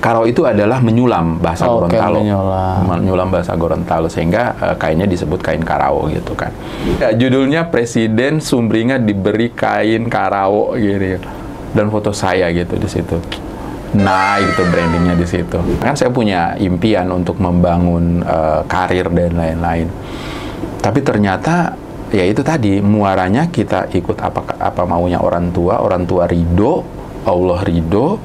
Karo itu adalah menyulam bahasa Gorontalo. Menyulam bahasa Gorontalo, sehingga kainnya disebut kain karao gitu kan. Ya, judulnya Presiden Sumringah diberi kain karao gitu. Dan foto saya gitu di situ. Naik itu brandingnya di situ. Kan saya punya impian untuk membangun karir dan lain-lain. Tapi ternyata ya itu tadi, muaranya kita ikut apa maunya orang tua ridho, Allah ridho,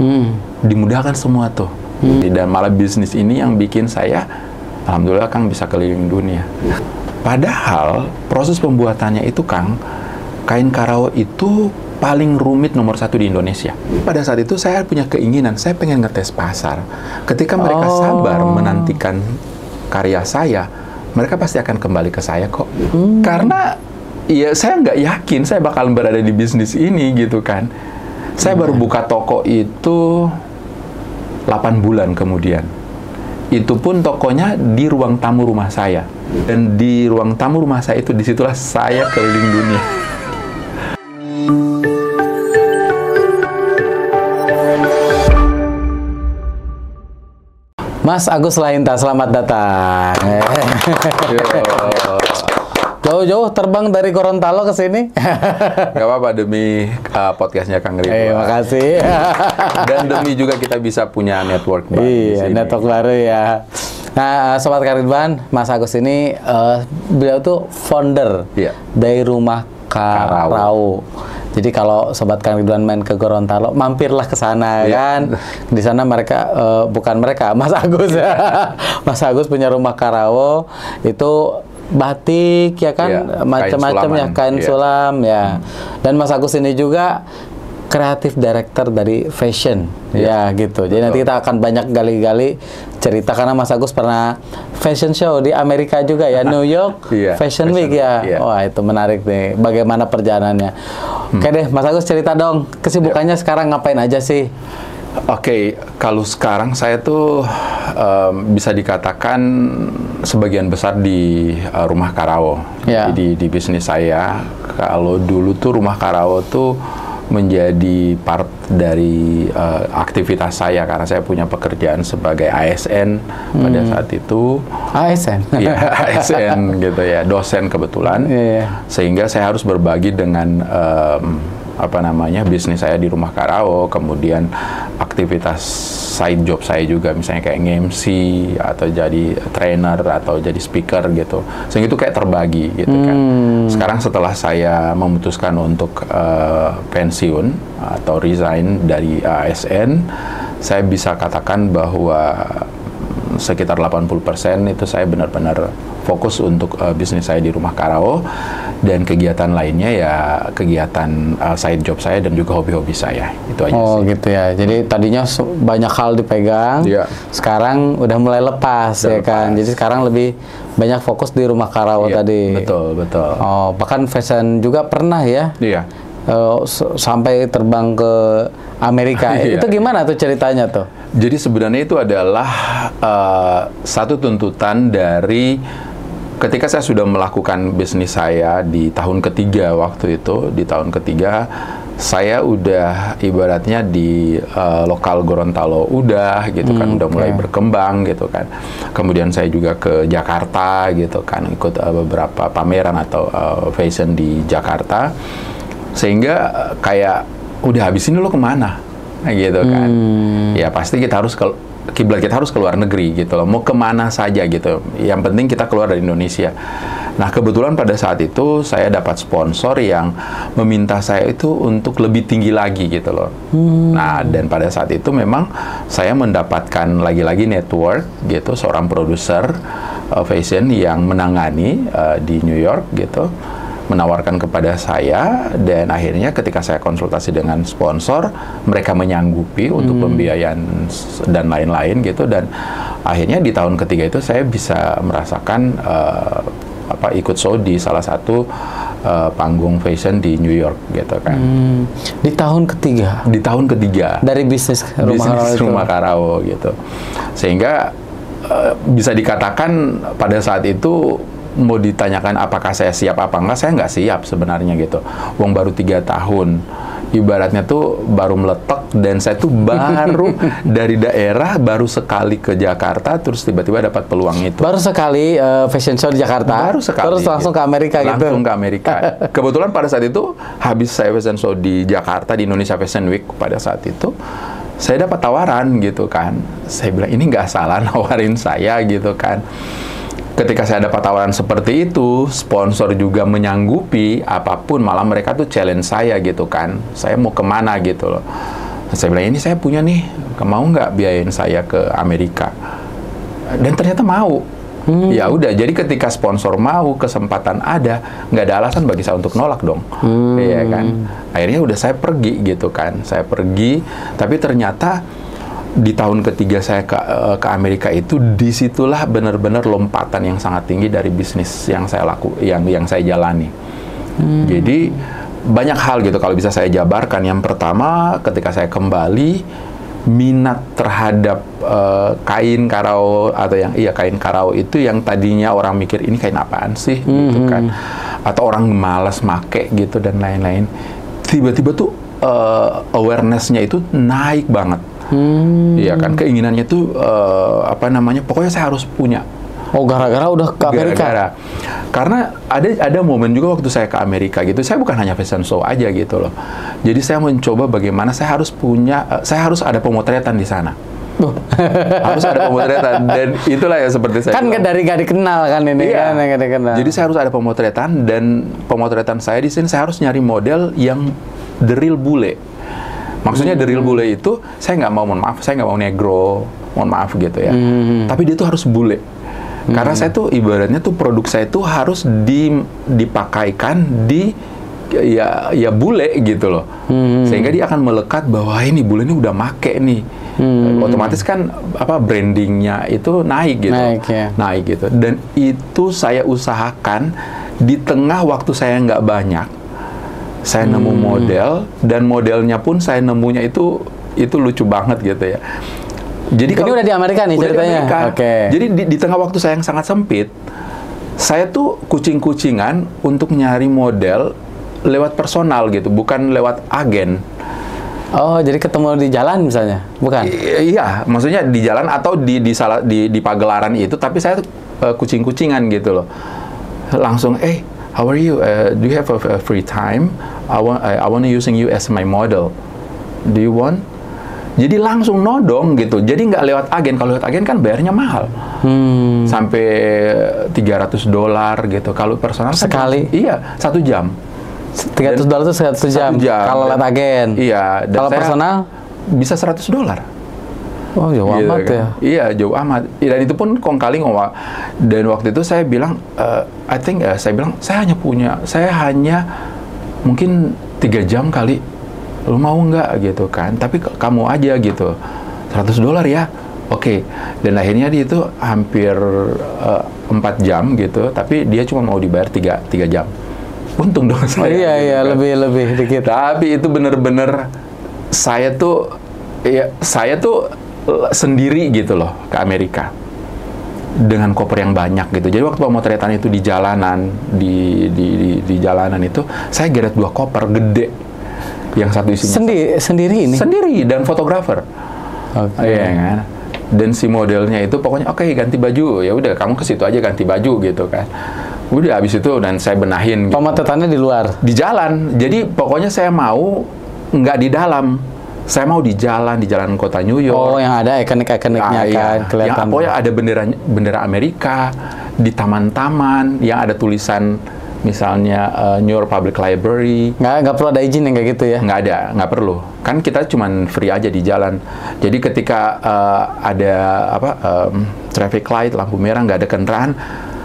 dimudahkan semua tuh. Dan malah bisnis ini yang bikin saya, alhamdulillah Kang, bisa keliling dunia. Padahal proses pembuatannya itu Kang, kain karao itu paling rumit nomor 1 di Indonesia. Pada saat itu saya punya keinginan, saya pengen ngetes pasar. Ketika mereka sabar menantikan karya saya, mereka pasti akan kembali ke saya kok. Karena ya saya nggak yakin saya bakal berada di bisnis ini gitu kan. Saya baru buka toko itu 8 bulan kemudian. Itu pun tokonya di ruang tamu rumah saya. Dan di ruang tamu rumah saya itu, disitulah saya keliling dunia. Mas Agus Lainta, selamat datang. Jauh-jauh terbang dari Gorontalo ke sini. Gak apa-apa, demi podcastnya Kang Ridwan. Makasih. Dan demi juga kita bisa punya network baru. Iya, network baru ya. Nah, Sobat Kang Ridwan, Mas Agus ini, beliau tuh founder dari Rumah Karao. Jadi kalau Sobat Kang Ridwan main ke Gorontalo, mampirlah ke sana kan. Di sana mereka, bukan mereka, Mas Agus ya. Mas Agus punya Rumah Karao, itu batik ya kan, macam-macam ya, kain sulam ya. Dan Mas Agus ini juga kreatif director dari fashion ya gitu. Jadi nanti kita akan banyak gali-gali cerita, karena Mas Agus pernah fashion show di Amerika juga ya, New York Fashion Week ya. Wah, itu menarik nih bagaimana perjalanannya. Oke deh, Mas Agus cerita dong, kesibukannya sekarang ngapain aja sih? Oke, kalau sekarang saya tuh bisa dikatakan sebagian besar di Rumah Karao. Jadi di bisnis saya, kalau dulu tuh Rumah Karao tuh menjadi part dari aktivitas saya, karena saya punya pekerjaan sebagai ASN pada saat itu. ASN? Iya, ASN gitu ya, dosen kebetulan. Sehingga saya harus berbagi dengan bisnis saya di Rumah Karao, kemudian aktivitas side job saya juga, misalnya kayak nge-MC atau jadi trainer atau jadi speaker gitu. Sehingga itu kayak terbagi gitu kan. Sekarang setelah saya memutuskan untuk pensiun atau resign dari ASN, saya bisa katakan bahwa sekitar 80% itu saya benar-benar fokus untuk bisnis saya di Rumah Karao, dan kegiatan lainnya ya kegiatan side job saya dan juga hobi-hobi saya. Itu aja sih. Oh gitu ya. Jadi tadinya banyak hal dipegang, sekarang udah mulai lepas ya kan. Jadi sekarang lebih banyak fokus di Rumah Karao tadi. Betul. Oh, bahkan fashion juga pernah ya? Sampai terbang ke Amerika. Itu gimana tuh ceritanya tuh? Jadi sebenarnya itu adalah satu tuntutan dari ketika saya sudah melakukan bisnis saya di tahun ketiga waktu itu. Di tahun ketiga saya udah ibaratnya di lokal Gorontalo udah gitu kan, udah mulai berkembang gitu kan. Kemudian saya juga ke Jakarta gitu kan, ikut beberapa pameran atau fashion di Jakarta. Sehingga kayak udah habis ini lo kemana gitu kan. Ya pasti kita harus kiblat kita harus ke luar negeri gitu loh, mau kemana saja gitu, yang penting kita keluar dari Indonesia. Nah kebetulan pada saat itu saya dapat sponsor yang meminta saya itu untuk lebih tinggi lagi gitu loh. Nah dan pada saat itu memang saya mendapatkan lagi-lagi network gitu, seorang produser fashion yang menangani di New York gitu, menawarkan kepada saya, dan akhirnya ketika saya konsultasi dengan sponsor, mereka menyanggupi untuk pembiayaan dan lain-lain gitu, dan akhirnya di tahun ketiga itu saya bisa merasakan ikut show di salah satu panggung fashion di New York gitu kan. Di tahun ketiga? Di tahun ketiga. Dari bisnis Rumah Karao gitu. Sehingga bisa dikatakan pada saat itu mau ditanyakan apakah saya siap apa enggak, saya nggak siap sebenarnya gitu. Wong baru 3 tahun ibaratnya tuh baru meletak, dan saya tuh baru dari daerah, baru sekali ke Jakarta, terus tiba-tiba dapat peluang itu. Baru sekali fashion show di Jakarta, baru sekali, terus langsung ke Amerika gitu? Langsung ke Amerika. Kebetulan pada saat itu, habis saya fashion show di Jakarta, di Indonesia Fashion Week, pada saat itu, saya dapat tawaran gitu kan. Saya bilang, ini nggak salah nawarin saya gitu kan. Ketika saya dapat tawaran seperti itu, sponsor juga menyanggupi apapun, malah mereka tuh challenge saya gitu kan. Saya mau kemana gitu loh. Saya bilang, ini saya punya nih, mau nggak biayain saya ke Amerika? Dan ternyata mau. Ya udah, jadi ketika sponsor mau, kesempatan ada, nggak ada alasan bagi saya untuk nolak dong. Iya kan. Akhirnya udah saya pergi gitu kan. Saya pergi, tapi ternyata di tahun ketiga saya ke Amerika itu, disitulah benar-benar lompatan yang sangat tinggi dari bisnis yang saya yang saya jalani. Jadi banyak hal gitu kalau bisa saya jabarkan. Yang pertama, ketika saya kembali, minat terhadap kain karao atau kain karao itu yang tadinya orang mikir ini kain apaan sih gitu kan, atau orang malas make gitu dan lain-lain, tiba-tiba tuh awareness-nya itu naik banget. Iya kan, keinginannya tuh pokoknya saya harus punya. Oh, gara-gara udah ke Amerika? Karena ada momen juga waktu saya ke Amerika gitu, saya bukan hanya fashion show aja gitu loh. Jadi saya mencoba bagaimana saya harus ada pemotretan di sana. Harus ada pemotretan, dan itulah ya seperti saya kan dari nggak dikenal kan ini. Iya. Kan nggak dikenal. Jadi saya harus ada pemotretan, dan pemotretan saya di sini saya harus nyari model yang the real bule. Maksudnya the real bule itu, saya nggak mau, saya nggak mau negro, mohon maaf gitu ya. Tapi dia tuh harus bule. Karena saya tuh ibaratnya tuh produk saya tuh harus dipakaikan di ya bule gitu loh. Sehingga dia akan melekat bahwa ini bule ini udah make nih. Otomatis kan brandingnya itu naik gitu. Naik gitu. Dan itu saya usahakan di tengah waktu saya nggak banyak. Saya nemu model, dan modelnya pun saya nemunya itu lucu banget gitu ya. Jadi ini udah di Amerika nih ceritanya. Oke. Jadi di tengah waktu saya yang sangat sempit, saya tuh kucing-kucingan untuk nyari model lewat personal gitu, bukan lewat agen. Oh, jadi ketemu di jalan misalnya, bukan? Iya, maksudnya di jalan atau di pagelaran itu, tapi saya tuh kucing-kucingan gitu loh. Langsung, how are you? Do you have a free time? I want using you as my model. Do you want? Jadi langsung nodong gitu. Jadi nggak lewat agen. Kalau lewat agen kan bayarnya mahal. Sampai $300 gitu. Kalau personal sekali? Iya, 1 jam. $300 itu 1 jam. Kalau lewat agen. Iya. Kalau personal bisa $100. Oh, jauh gitu, amat kan? ya? Iya, jauh amat. Dan itu pun kong kali ngomong. Dan waktu itu saya bilang, saya hanya mungkin 3 jam kali. Lu mau nggak gitu kan? Tapi kamu aja gitu. $100 ya? Oke. Dan akhirnya dia itu hampir 4 jam gitu. Tapi dia cuma mau dibayar 3 jam. Untung dong saya. Iya, gitu kan? lebih dikit. Tapi itu bener-bener saya tuh sendiri gitu loh ke Amerika dengan koper yang banyak gitu. Jadi waktu pemotretan itu di jalanan, di jalanan itu saya geret 2 koper gede, yang satu isinya sendiri ini? Sendiri, dan fotografer. Iya kan. Dan si modelnya itu pokoknya ganti baju, ya udah kamu ke situ aja ganti baju gitu kan. Udah habis itu dan saya benahin. Gitu. Pemotretannya di luar? Di jalan. Jadi pokoknya saya mau nggak di dalam. Saya mau di jalan kota New York. Oh, yang ada ikonik-ikoniknya kan kelihatan. Yang pokoknya ada bendera Amerika, di taman-taman yang ada tulisan misalnya New York Public Library. Nggak perlu ada izin yang kayak gitu ya? Nggak ada, nggak perlu. Kan kita cuman free aja di jalan. Jadi ketika ada traffic light, lampu merah, nggak ada kendaraan,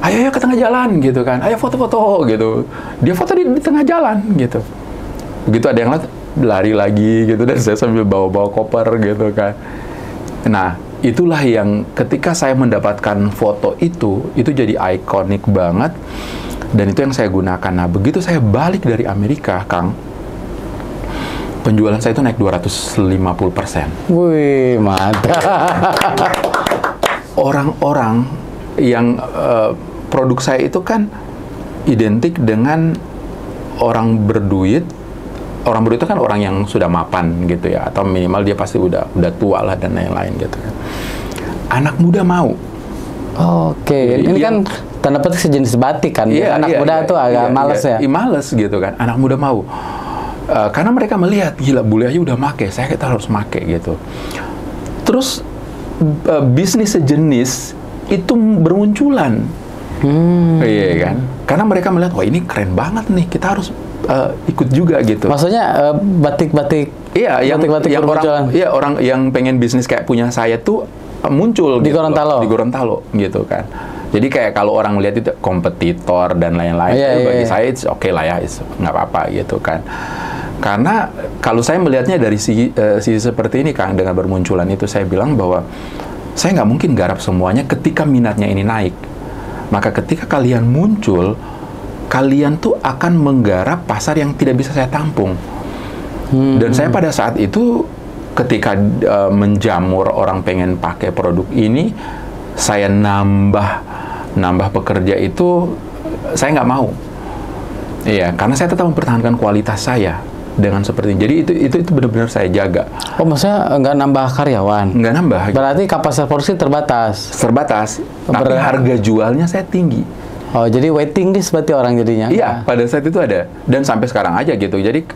ayo ke tengah jalan gitu kan. Ayo foto-foto gitu. Dia foto di tengah jalan gitu. Begitu ada yang lihat, lari lagi gitu, dan saya sambil bawa-bawa koper gitu kan. Nah, itulah yang ketika saya mendapatkan foto itu jadi ikonik banget, dan itu yang saya gunakan. Nah, begitu saya balik dari Amerika, Kang, penjualan saya itu naik 250%. Wih, mantap. Orang-orang yang produk saya itu kan identik dengan orang berduit, orang baru itu kan orang yang sudah mapan gitu ya, atau minimal dia pasti udah tua lah dan lain-lain gitu kan. Anak muda mau. Oke, ini kan tanda petik sejenis batik kan. Anak muda tuh agak males ya. Males gitu kan. Anak muda mau. Karena mereka melihat, gila bule aja udah make, kita harus make gitu. Terus bisnis sejenis itu bermunculan. Iya kan? Karena mereka melihat, wah ini keren banget nih, kita harus ikut juga gitu. Maksudnya batik-batik. Iya, orang yang pengen bisnis kayak punya saya tuh muncul di gitu Gorontalo. Di Gorontalo gitu kan. Jadi kayak kalau orang lihat itu kompetitor dan lain-lain, bagi saya it's okay lah ya, nggak apa-apa gitu kan. Karena kalau saya melihatnya dari sisi seperti ini Kang, dengan bermunculan itu saya bilang bahwa saya nggak mungkin garap semuanya ketika minatnya ini naik. Maka ketika kalian muncul, kalian tuh akan menggarap pasar yang tidak bisa saya tampung. Dan saya pada saat itu ketika menjamur orang pengen pakai produk ini, saya nambah pekerja itu saya nggak mau. Iya, karena saya tetap mempertahankan kualitas saya dengan seperti ini. Jadi itu benar-benar saya jaga. Oh, maksudnya nggak nambah karyawan? Nggak nambah. Berarti kapasitas produksi terbatas? Terbatas, tapi harga jualnya saya tinggi. Oh, jadi waiting list berarti orang jadinya? Iya, pada saat itu ada. Dan sampai sekarang aja gitu. Jadi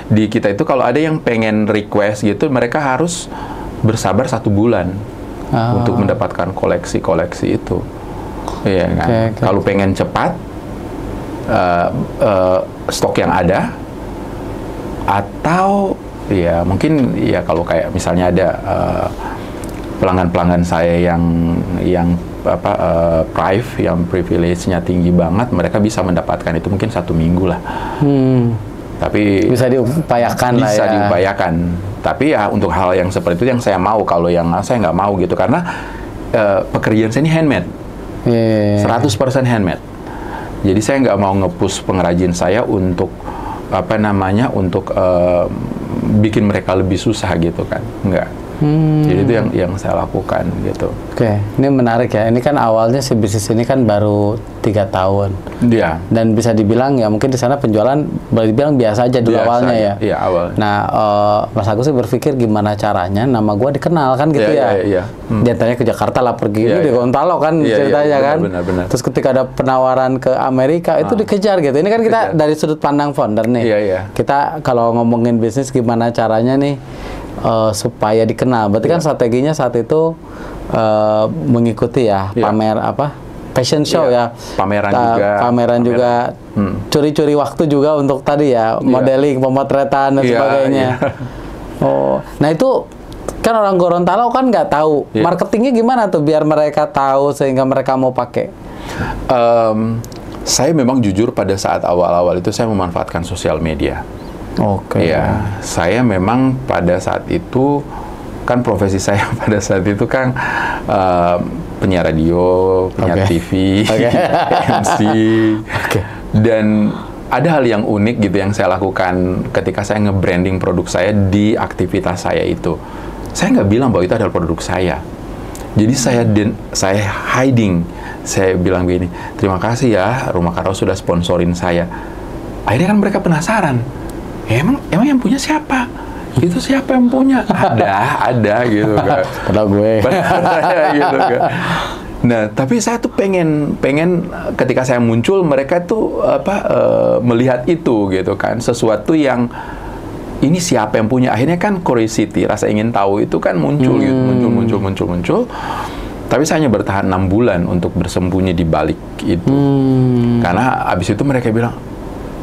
di kita itu kalau ada yang pengen request gitu, mereka harus bersabar 1 bulan untuk mendapatkan koleksi-koleksi itu. Iya kan? Kalau pengen cepat, stok yang ada, atau ya mungkin ya kalau kayak misalnya ada pelanggan-pelanggan saya yang privilege-nya tinggi banget, mereka bisa mendapatkan itu mungkin 1 minggu lah. Tapi bisa diupayakan lah ya. Bisa diupayakan. Tapi ya untuk hal yang seperti itu yang saya mau, kalau yang saya nggak mau gitu, karena pekerjaan saya ini handmade. 100% handmade. Jadi saya nggak mau nge-push pengrajin saya untuk untuk bikin mereka lebih susah gitu kan, nggak. Jadi itu yang saya lakukan gitu. Oke, ini menarik ya. Ini kan awalnya si bisnis ini kan baru 3 tahun. Iya. Dan bisa dibilang ya mungkin di sana penjualan boleh dibilang biasa aja dulu awalnya ya. Iya, awal. Nah, Mas Agus sih berpikir gimana caranya nama gue dikenal kan gitu ya. Iya. Di antaranya ke Jakarta lah pergi, di Gorontalo kan ceritanya kan. Benar. Terus ketika ada penawaran ke Amerika itu dikejar gitu. Ini kan kita dari sudut pandang founder nih. Iya. Kita kalau ngomongin bisnis gimana caranya nih supaya dikenal. Berarti kan strateginya saat itu mengikuti pamer fashion show ya. Pameran juga. Curi-curi waktu juga untuk tadi ya, modeling, pemotretan dan sebagainya. Oh, nah itu kan orang Gorontalo kan nggak tahu. Marketingnya gimana tuh biar mereka tahu sehingga mereka mau pakai? Saya memang jujur pada saat awal-awal itu saya memanfaatkan sosial media. Ya, saya memang pada saat itu kan profesi saya pada saat itu kan penyiar radio, penyiar TV, MC, dan ada hal yang unik gitu yang saya lakukan ketika saya nge-branding produk saya di aktivitas saya itu. Saya nggak bilang bahwa itu adalah produk saya. Jadi saya hiding. Saya bilang begini, terima kasih ya Rumah Karau sudah sponsorin saya. Akhirnya kan mereka penasaran. Emang yang punya siapa? Itu siapa yang punya? Ada gitu kan. Padahal gue. Gitu kan. Nah, tapi saya tuh pengen ketika saya muncul mereka tuh melihat itu gitu kan, sesuatu yang ini siapa yang punya. Akhirnya kan curiosity, rasa ingin tahu itu kan muncul gitu, muncul. Tapi saya hanya bertahan 6 bulan untuk bersembunyi di balik itu. Karena abis itu mereka bilang,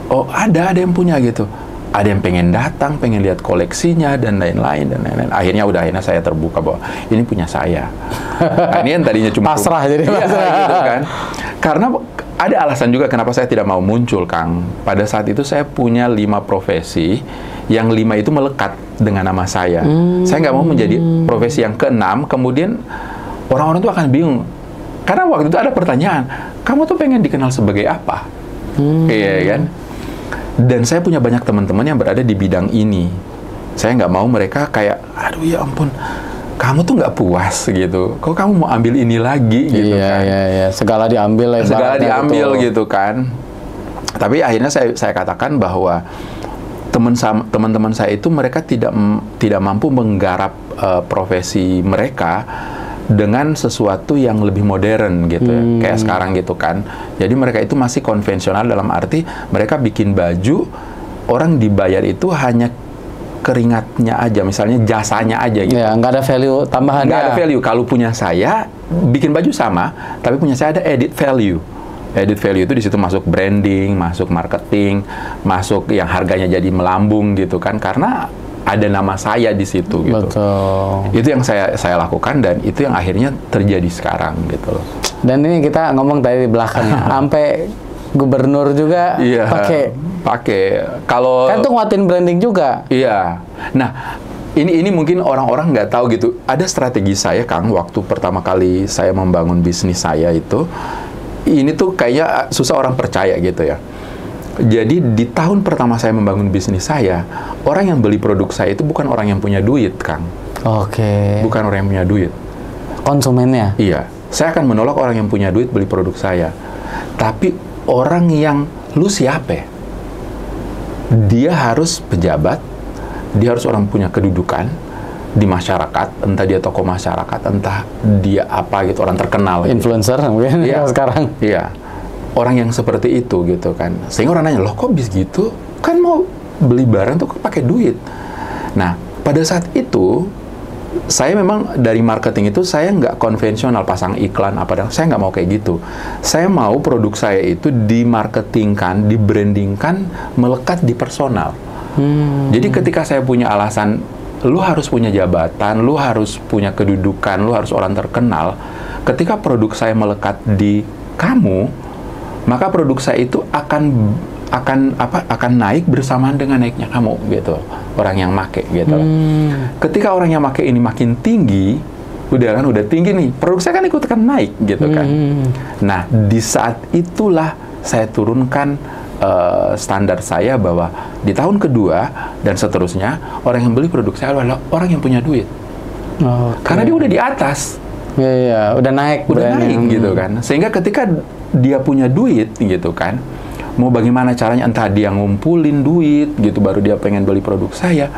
"Oh, ada yang punya gitu." Ada yang pengen datang, pengen lihat koleksinya dan lain-lain. Akhirnya saya terbuka bahwa ini punya saya. Nah, ini yang tadinya cuma pasrah jadi pasrah gitu kan. Karena ada alasan juga kenapa saya tidak mau muncul, Kang. Pada saat itu saya punya 5 profesi, yang 5 itu melekat dengan nama saya. Saya nggak mau menjadi profesi yang ke-6, kemudian orang-orang tuh akan bingung. Karena waktu itu ada pertanyaan, kamu tuh pengen dikenal sebagai apa? Iya kan? Dan saya punya banyak teman-teman yang berada di bidang ini. Saya nggak mau mereka kayak, aduh ya ampun, kamu tuh nggak puas gitu. Kok kamu mau ambil ini lagi gitu kan? Iya. Segala diambil gitu kan. Tapi akhirnya saya katakan bahwa teman-teman saya itu mereka tidak mampu menggarap profesi mereka dengan sesuatu yang lebih modern gitu ya, kayak sekarang gitu kan. Jadi mereka itu masih konvensional dalam arti mereka bikin baju, orang dibayar itu hanya keringatnya aja, misalnya jasanya aja gitu. Ya, nggak ada value tambahan. Nggak ada value. Kalau punya saya bikin baju sama, tapi punya saya ada added value. Added value itu di situ masuk branding, masuk marketing, masuk yang harganya jadi melambung gitu kan, karena ada nama saya di situ gitu. Betul. Itu yang saya lakukan dan itu yang akhirnya terjadi sekarang gitu loh. Dan ini kita ngomong tadi di belakangnya, sampai gubernur juga pakai. Kalau kan tuh nguatin branding juga. Iya. Nah, ini mungkin orang-orang nggak tahu gitu. Ada strategi saya, Kang, waktu pertama kali saya membangun bisnis saya itu. Ini tuh kayaknya susah orang percaya gitu ya. Jadi di tahun pertama saya membangun bisnis saya, orang yang beli produk saya itu bukan orang yang punya duit, Kang. Oke. Bukan orang yang punya duit. Konsumennya? Iya. Saya akan menolak orang yang punya duit beli produk saya. Tapi orang yang, lu siapa? Dia harus pejabat, dia harus orang punya kedudukan di masyarakat, entah dia tokoh masyarakat, entah dia apa gitu, orang terkenal. Influencer mungkin ya, sekarang. Iya. Orang yang seperti itu gitu kan. Sehingga orang nanya, loh kok bis gitu? Kan mau beli barang tuh pakai duit. Nah, pada saat itu, saya memang dari marketing itu saya nggak konvensional pasang iklan apa, saya nggak mau kayak gitu. Saya mau produk saya itu dimarketingkan, dibrandingkan, melekat di personal. Jadi ketika saya punya alasan, lu harus punya jabatan, lu harus punya kedudukan, lu harus orang terkenal. Ketika produk saya melekat di kamu, maka produk saya itu akan naik bersamaan dengan naiknya kamu gitu, orang yang make gitu. Ketika orang yang make ini makin tinggi, udah tinggi nih, produk saya kan ikutan naik gitu kan. Nah, di saat itulah saya turunkan standar saya bahwa di tahun kedua dan seterusnya orang yang beli produk saya adalah orang yang punya duit. Karena dia udah di atas. Iya, udah naik gitu kan. Sehingga ketika dia punya duit gitu kan, mau bagaimana caranya, entah dia ngumpulin duit gitu baru dia pengen beli produk saya,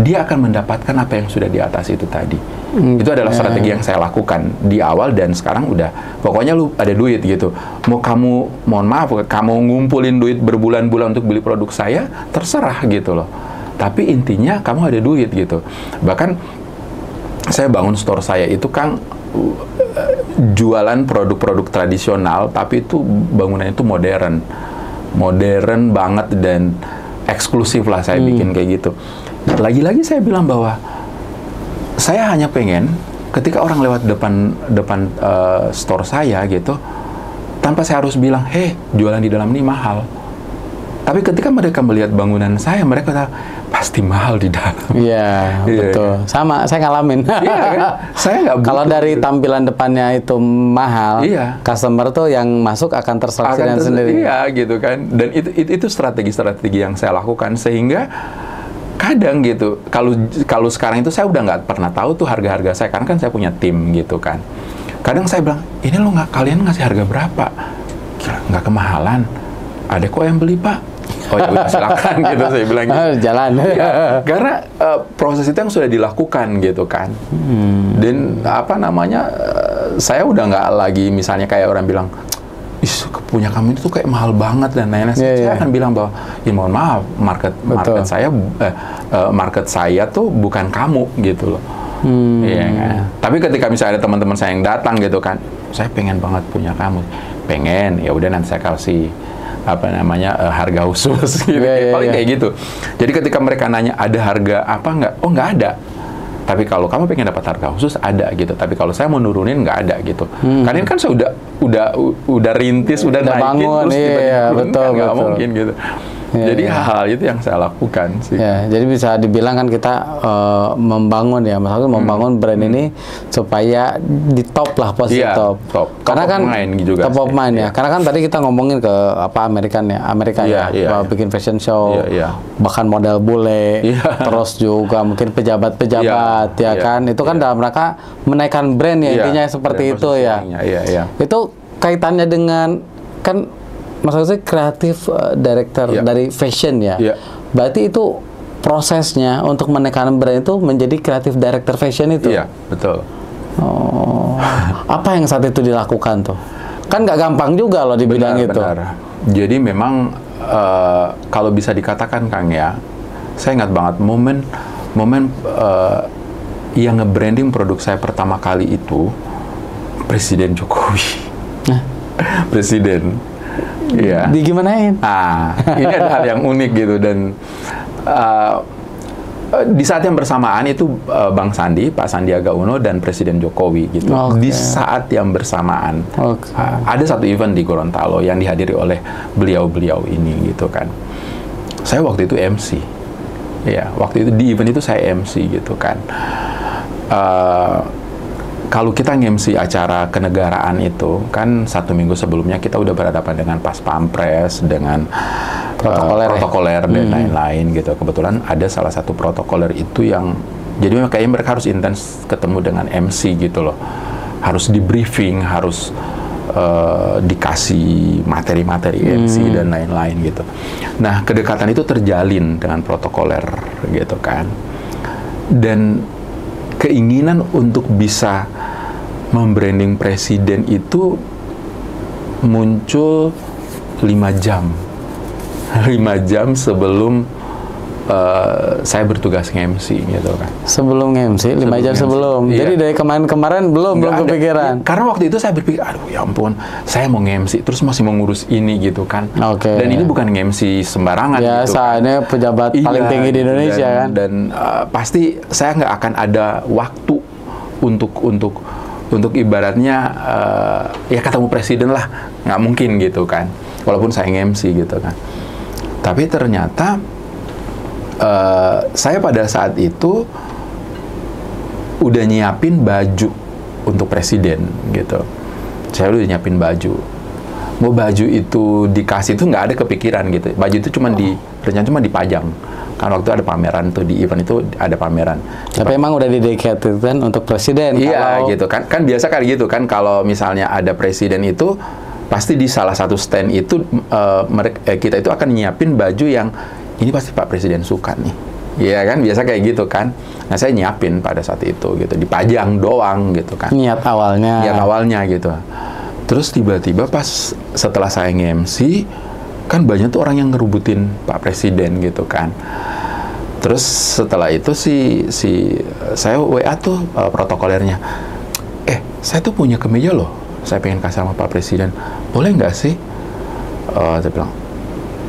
dia akan mendapatkan apa yang sudah di atas itu tadi. Itu adalah strategi yang saya lakukan di awal dan sekarang udah, pokoknya lu ada duit gitu. Mau kamu, mohon maaf, kamu ngumpulin duit berbulan-bulan untuk beli produk saya, terserah gitu loh. Tapi intinya kamu ada duit gitu. Bahkan saya bangun store saya itu, Kang, jualan produk-produk tradisional, tapi itu bangunannya itu modern banget dan eksklusif lah saya bikin kayak gitu. Lagi-lagi saya bilang bahwa saya hanya pengen ketika orang lewat depan store saya gitu, tanpa saya harus bilang, hei, jualan di dalam ini mahal. Tapi ketika mereka melihat bangunan saya, mereka tahu pasti mahal di dalam. Iya, betul. Sama, saya ngalamin. Iya kan? Saya nggak. Kalau dari tampilan depannya itu mahal, customer tuh yang masuk akan terseleksi sendiri. Iya, gitu kan. Dan itu strategi-strategi yang saya lakukan sehingga kadang gitu. Kalau sekarang itu saya udah nggak pernah tahu tuh harga-harga saya, karena kan saya punya tim gitu kan. Kadang saya bilang, ini lo kalian ngasih harga berapa? Kira nggak kemahalan. Ada kok yang beli, Pak. Oh ya udah silakan gitu, saya bilang gitu. Jalan. Ya, karena proses itu yang sudah dilakukan gitu kan. Dan saya udah nggak lagi misalnya kayak orang bilang, punya kamu itu tuh kayak mahal banget dan lain-lain. Saya akan bilang bahwa, ya mohon maaf, market saya tuh bukan kamu gitu loh. Iya kan? Tapi ketika misalnya ada teman-teman saya yang datang gitu kan, saya pengen banget punya kamu, pengen, ya udah nanti saya kasih harga khusus gitu. Paling kayak gitu. Jadi ketika mereka nanya ada harga apa nggak? Oh, nggak ada. Tapi kalau kamu pengen dapat harga khusus ada gitu. Tapi kalau saya mau nurunin nggak ada gitu. Karena ini kan saya udah rintis, udah naikin bangun, terus betul, kan nggak mungkin gitu. Jadi hal-hal itu yang saya lakukan sih. Ya, jadi bisa dibilang kan kita membangun ya, maksudnya membangun brand ini supaya di top lah, posisi top. Karena kan top of mind ya. Karena kan tadi kita ngomongin ke Amerika ya, bikin fashion show, bahkan model bule, terus juga mungkin pejabat-pejabat ya kan. Itu kan dalam rangka menaikkan brand ya, intinya seperti itu ya. Itu kaitannya dengan kan, maksudnya kreatif director dari fashion ya. Berarti itu prosesnya untuk menekan brand itu menjadi creative director fashion itu? Iya, betul. Oh, apa yang saat itu dilakukan tuh? Kan nggak gampang juga loh di bidang itu. Benar. Jadi memang kalau bisa dikatakan Kang ya, saya ingat banget momen yang nge-branding produk saya pertama kali itu Presiden Jokowi. Presiden. Iya. Digimanain? Ini ada hal yang unik gitu, dan di saat yang bersamaan itu Bang Sandi, Pak Sandiaga Uno dan Presiden Jokowi gitu. Di saat yang bersamaan ada satu event di Gorontalo yang dihadiri oleh beliau-beliau ini gitu kan. Saya waktu itu MC. Ya, waktu itu di event itu saya MC gitu kan. Kalau kita nge-MC acara kenegaraan itu kan 1 minggu sebelumnya kita udah berhadapan dengan Pas Pampres, dengan protokoler dan lain-lain gitu. Kebetulan ada salah satu protokoler itu yang jadi kayaknya mereka harus intens ketemu dengan MC gitu loh. Harus di briefing, harus dikasih materi-materi MC dan lain-lain gitu. Nah, kedekatan itu terjalin dengan protokoler gitu kan. Dan keinginan untuk bisa membranding presiden itu muncul 5 jam sebelum saya bertugas nge-MC gitu kan. Sebelum nge-MC, 5 jam sebelum. Iya. Jadi dari kemarin-kemarin belum kepikiran. Karena waktu itu saya berpikir, aduh ya ampun, saya mau nge-MC terus masih mau ngurus ini gitu kan. Dan ini bukan nge-MC sembarangan gitu kan. Ini pejabat paling tinggi di Indonesia kan. Dan pasti saya nggak akan ada waktu untuk ibaratnya ya ketemu presiden lah, nggak mungkin gitu kan. Walaupun saya nge-MC gitu kan. Tapi ternyata saya pada saat itu udah nyiapin baju untuk presiden gitu. Saya udah nyiapin baju. Mau baju itu dikasih itu nggak ada kepikiran gitu. Baju itu cuma dipajang. Kan waktu ada pameran tuh, di event itu ada pameran. Tapi emang udah didedikasikan kan untuk presiden? Iya gitu kan. Kan biasa kali gitu kan, kalau misalnya ada presiden itu pasti di salah satu stand itu kita itu akan nyiapin baju yang ini pasti Pak Presiden suka nih. Iya kan, biasa kayak gitu kan. Nah, saya nyiapin pada saat itu gitu, dipajang doang gitu kan. Niat awalnya gitu. Terus tiba-tiba pas setelah saya nge-MC, kan banyak tuh orang yang ngerubutin Pak Presiden gitu kan. Terus setelah itu saya WA tuh protokolernya. Saya tuh punya kemeja loh, saya pengen kasih sama Pak Presiden. Boleh nggak sih? Saya bilang,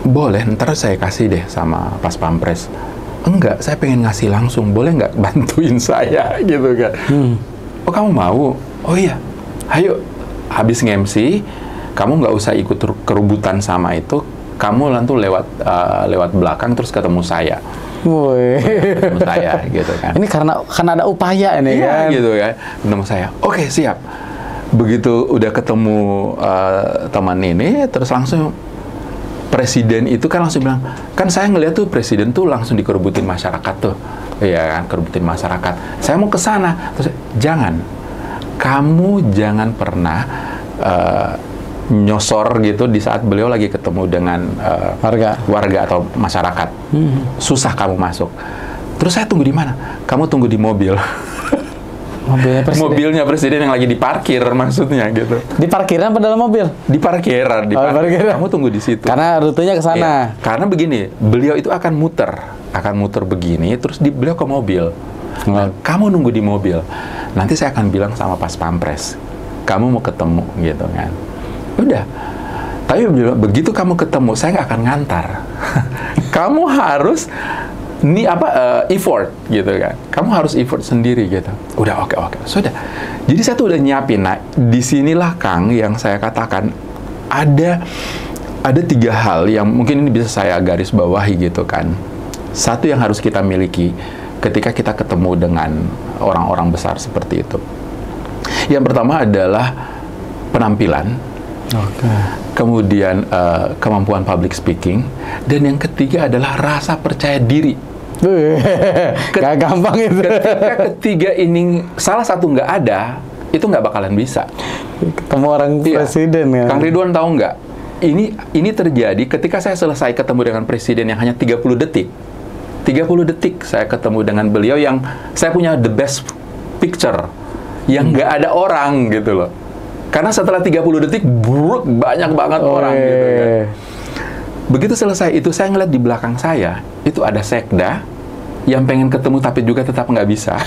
boleh, ntar saya kasih deh sama Pas Pampres. Enggak, saya pengen ngasih langsung, boleh nggak bantuin saya gitu kan. Oh, kamu mau? Oh iya, ayo, habis nge-MC kamu nggak usah ikut kerubutan sama itu, kamu langsung lewat belakang terus ketemu saya. Ketemu saya gitu kan. Ini karena ada upaya ini kan. Gitu kan, ketemu saya. Oke, siap. Begitu udah ketemu teman ini, terus langsung presiden itu kan langsung bilang, kan saya ngeliat tuh presiden tuh langsung dikerubutin masyarakat tuh. Iya kan, kerubutin masyarakat. Saya mau ke sana. Terus, kamu jangan pernah nyosor gitu di saat beliau lagi ketemu dengan warga atau masyarakat. Susah kamu masuk. Terus saya tunggu di mana? Kamu tunggu di mobil. Mobilnya presiden yang lagi diparkir maksudnya gitu. Di parkiran apa dalam mobil? Di parkiran. Kamu tunggu di situ. Karena rutenya ke sana. Karena begini, beliau itu akan muter begini, terus beliau ke mobil. Nah, kamu nunggu di mobil. Nanti saya akan bilang sama Pas Pampres, kamu mau ketemu gitu kan. Udah. Tapi begitu kamu ketemu, saya nggak akan ngantar. Kamu harus effort gitu kan. Kamu harus effort sendiri gitu. Udah oke. Sudah. Jadi saya tuh udah nyiapin. Nah, disinilah Kang yang saya katakan ada 3 hal yang mungkin ini bisa saya garis bawahi gitu kan. Satu yang harus kita miliki ketika kita ketemu dengan orang-orang besar seperti itu. Yang pertama adalah penampilan. Kemudian kemampuan public speaking, dan yang ketiga adalah rasa percaya diri. Gak gampang itu. Ketika ketiga ini salah satu nggak ada, itu nggak bakalan bisa. Ketemu orang presiden ya. Kang Ridwan tahu nggak? ini terjadi ketika saya selesai ketemu dengan presiden yang hanya 30 detik. 30 detik saya ketemu dengan beliau yang saya punya the best picture yang nggak ada orang gitu loh. Karena setelah 30 detik banyak banget orang gitu kan. Begitu selesai itu saya ngeliat di belakang saya itu ada sekda yang pengen ketemu tapi juga tetap nggak bisa.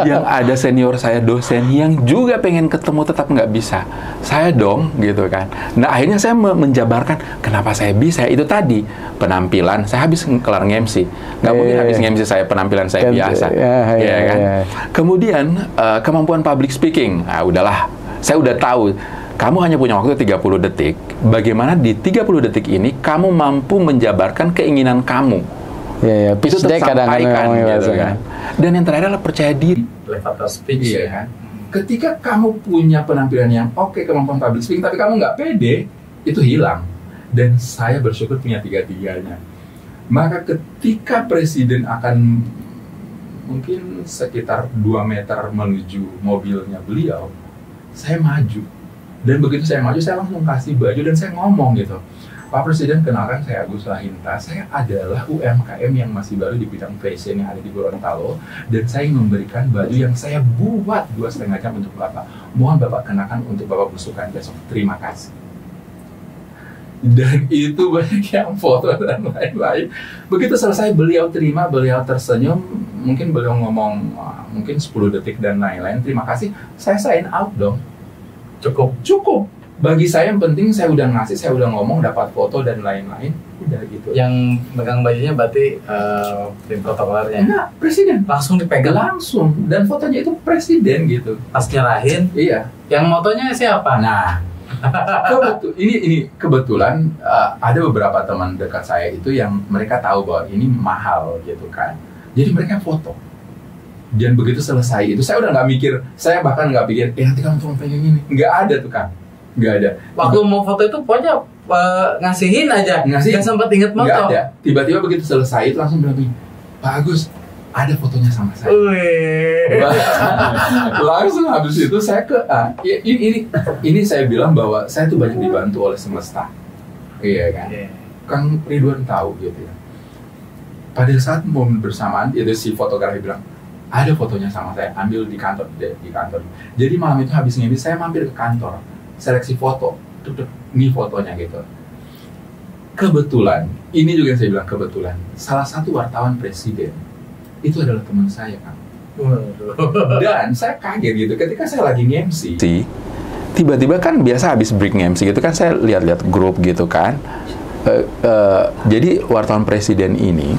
Yang ada senior saya dosen yang juga pengen ketemu tetap nggak bisa. Saya dong gitu kan. Nah akhirnya saya menjabarkan kenapa saya bisa. Itu tadi penampilan saya habis kelar nge-MC. Nggak mungkin habis nge-MC saya penampilan saya biasa. Ya kan. Kemudian kemampuan public speaking. Nah udahlah. Saya udah tahu kamu hanya punya waktu 30 detik. Bagaimana di 30 detik ini kamu mampu menjabarkan keinginan kamu. Ya, itu tersampaikan gitu kan. Dan yang terakhir adalah percaya diri. Elevator speech ya kan. Ketika kamu punya penampilan yang oke, kemampuan public speaking, tapi kamu nggak pede, itu hilang. Dan saya bersyukur punya tiga-tiganya. Maka ketika presiden akan mungkin sekitar 2 meter menuju mobilnya beliau, saya maju. Dan begitu saya maju, saya langsung kasih baju dan saya ngomong gitu. Pak Presiden, kenalkan saya Agus Lahinta. Saya adalah UMKM yang masih baru di bidang fashion yang ada di Gorontalo. Dan saya memberikan baju yang saya buat 2,5 jam untuk Bapak. Mohon Bapak kenakan untuk Bapak besukan besok. Terima kasih. Dan itu banyak yang foto dan lain-lain. Begitu selesai beliau terima, beliau tersenyum. Mungkin beliau ngomong mungkin 10 detik dan lain-lain. Terima kasih. Saya sign out dong. Cukup. Bagi saya yang penting saya udah ngasih, saya udah ngomong, dapat foto dan lain-lain, udah gitu. Yang megang bajunya berarti tim protokolernya? Enggak, presiden. Langsung dipegang? Langsung, dan fotonya itu presiden gitu. Pas nyerahin? Iya. Yang motonya siapa? Nah, ini kebetulan ada beberapa teman dekat saya itu yang mereka tahu bahwa ini mahal gitu kan. Jadi mereka foto. Dan begitu selesai itu, saya udah nggak mikir, saya bahkan nggak pikir, nanti kamu cuma pengen ini. Nggak ada tuh kan. Nggak ada. Waktu mau foto itu pokoknya ngasihin aja. Nggak sempat inget moto. Nggak ada. Tiba-tiba begitu selesai itu langsung bilang, Pak Agus, ada fotonya sama saya. Langsung habis itu saya ke ini saya bilang bahwa saya tuh banyak dibantu oleh semesta. Iya kan. Kang Ridwan tahu gitu ya. Pada saat momen bersamaan itu si fotografer bilang, ada fotonya sama saya, ambil di kantor. Jadi malam itu habis ngemil saya mampir ke kantor. Seleksi foto, ini fotonya gitu. Kebetulan, ini juga yang saya bilang kebetulan, salah satu wartawan presiden itu adalah teman saya kan. Dan saya kaget gitu, ketika saya lagi nge-MC, tiba-tiba kan biasa habis break nge-MC gitu kan, saya lihat-lihat grup gitu kan. Jadi wartawan presiden ini,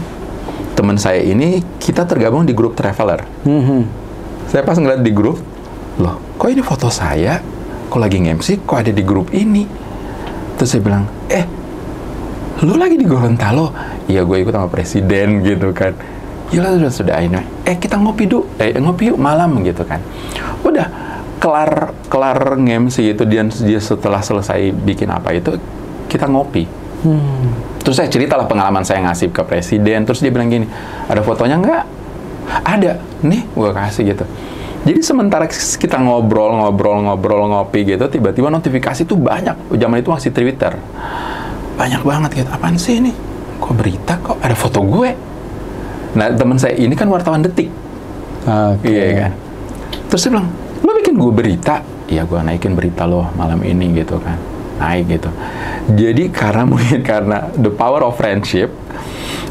teman saya ini, kita tergabung di grup traveler. Saya pas ngeliat di grup, loh, kok ini foto saya? Kok lagi nge-MC, kok ada di grup ini? Terus saya bilang, lu lagi di Gorontalo? Iya, gue ikut sama presiden gitu kan. Ya sudah ini. Kita ngopi yuk malam gitu kan. Udah kelar nge-MC itu, dia setelah selesai bikin apa itu, kita ngopi. Terus saya ceritalah pengalaman saya ngasih ke presiden. Terus dia bilang gini, ada fotonya nggak? Ada. Nih, gue kasih gitu. Jadi sementara kita ngopi gitu, tiba-tiba notifikasi tuh banyak. Zaman itu masih Twitter. Banyak banget gitu. Apaan sih ini? Kok berita? Kok ada foto gue? Nah, teman saya ini kan wartawan Detik. Iya kan? Terus saya bilang, lo bikin gue berita? Iya, gue naikin berita lo malam ini gitu kan. Naik gitu. Jadi mungkin karena the power of friendship,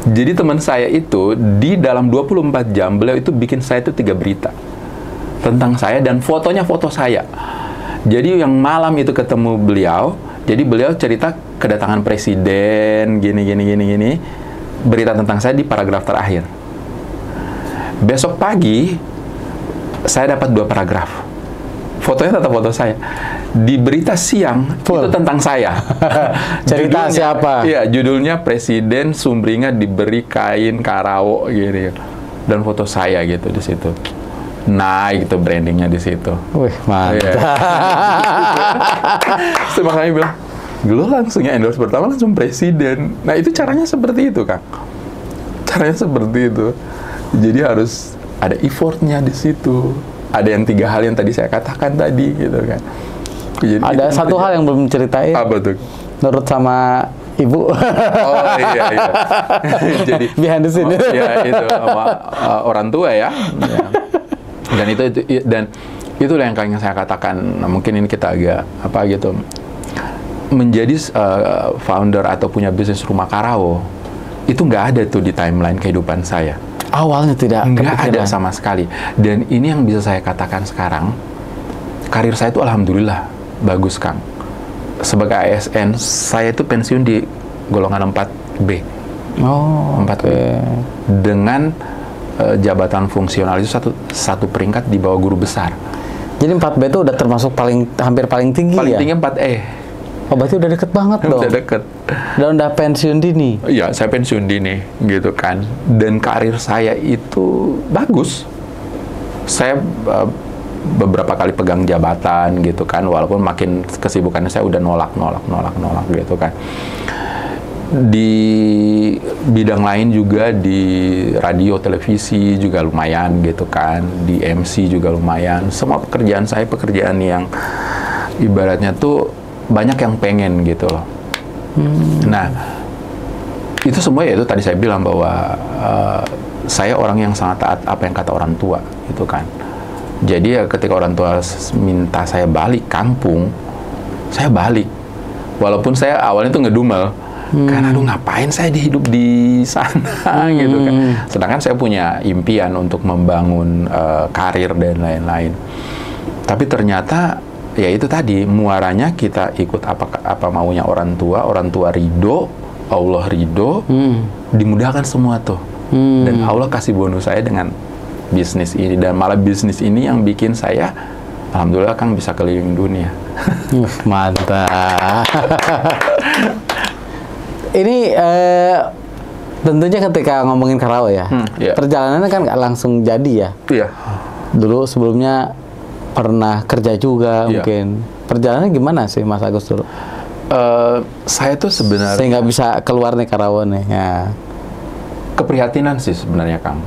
jadi teman saya itu di dalam 24 jam beliau itu bikin saya itu 3 berita tentang saya dan fotonya foto saya. Jadi yang malam itu ketemu beliau, jadi beliau cerita kedatangan presiden gini. Berita tentang saya di paragraf terakhir. Besok pagi saya dapat 2 paragraf. Fotonya tetap foto saya. Di berita siang itu tentang saya. Cerita siapa? Iya, judulnya Presiden Sumringah diberi kain karawo gini. Dan foto saya gitu di situ. Naik itu brandingnya di situ. Wih, mantap. Terus makanya bilang, lo langsungnya endorse pertama langsung presiden. Nah itu caranya seperti itu, Kang. Caranya seperti itu. Jadi harus ada effortnya di situ. Ada yang 3 hal yang tadi saya katakan tadi, gitu kan. Jadi ada satu hal yang belum ceritain. Apa tuh? nurut sama ibu. Oh iya. Jadi behind the scene. Ya itu sama orang tua ya. Dan itulah yang kayaknya saya katakan. Mungkin ini kita agak apa gitu. Menjadi founder atau punya bisnis rumah karaoke itu nggak ada tuh di timeline kehidupan saya. Awalnya nggak ada sama sekali. Dan ini yang bisa saya katakan sekarang, karir saya itu alhamdulillah bagus, Kang. Sebagai ASN, saya itu pensiun di golongan 4B. Oh, 4B. Dengan jabatan fungsional itu satu peringkat di bawah guru besar. Jadi 4B itu udah termasuk hampir paling tinggi paling ya? Paling tinggi 4E. Oh, berarti udah deket banget dong? Udah deket. Dan udah pensiun dini? Iya, saya pensiun dini, gitu kan. Dan karir saya itu bagus. Saya beberapa kali pegang jabatan gitu kan, walaupun makin kesibukannya saya udah nolak gitu kan. Di bidang lain juga, di radio televisi juga lumayan gitu kan, di MC juga lumayan. Semua pekerjaan saya pekerjaan yang ibaratnya tuh banyak yang pengen gitu loh. Nah, itu semua ya itu tadi saya bilang bahwa saya orang yang sangat taat apa yang kata orang tua gitu kan. Jadi ya ketika orang tua minta saya balik kampung, saya balik. Walaupun saya awalnya tuh ngedumel, karena aduh ngapain saya hidup di sana gitu kan. Sedangkan saya punya impian untuk membangun karir dan lain-lain. Tapi ternyata ya itu tadi muaranya kita ikut apa maunya orang tua ridho, Allah ridho, dimudahkan semua tuh. Dan Allah kasih bonus saya dengan bisnis ini, dan malah bisnis ini yang bikin saya alhamdulillah Kang bisa keliling dunia. Mantap. Ini tentunya ketika ngomongin karaoke ya, perjalanannya kan nggak langsung jadi ya. Iya. Dulu sebelumnya pernah kerja juga mungkin. Perjalanannya gimana sih Mas Agus dulu? Saya tuh sebenarnya saya nggak bisa keluar nih karaoke nih. Ya. Keprihatinan sih sebenarnya Kang.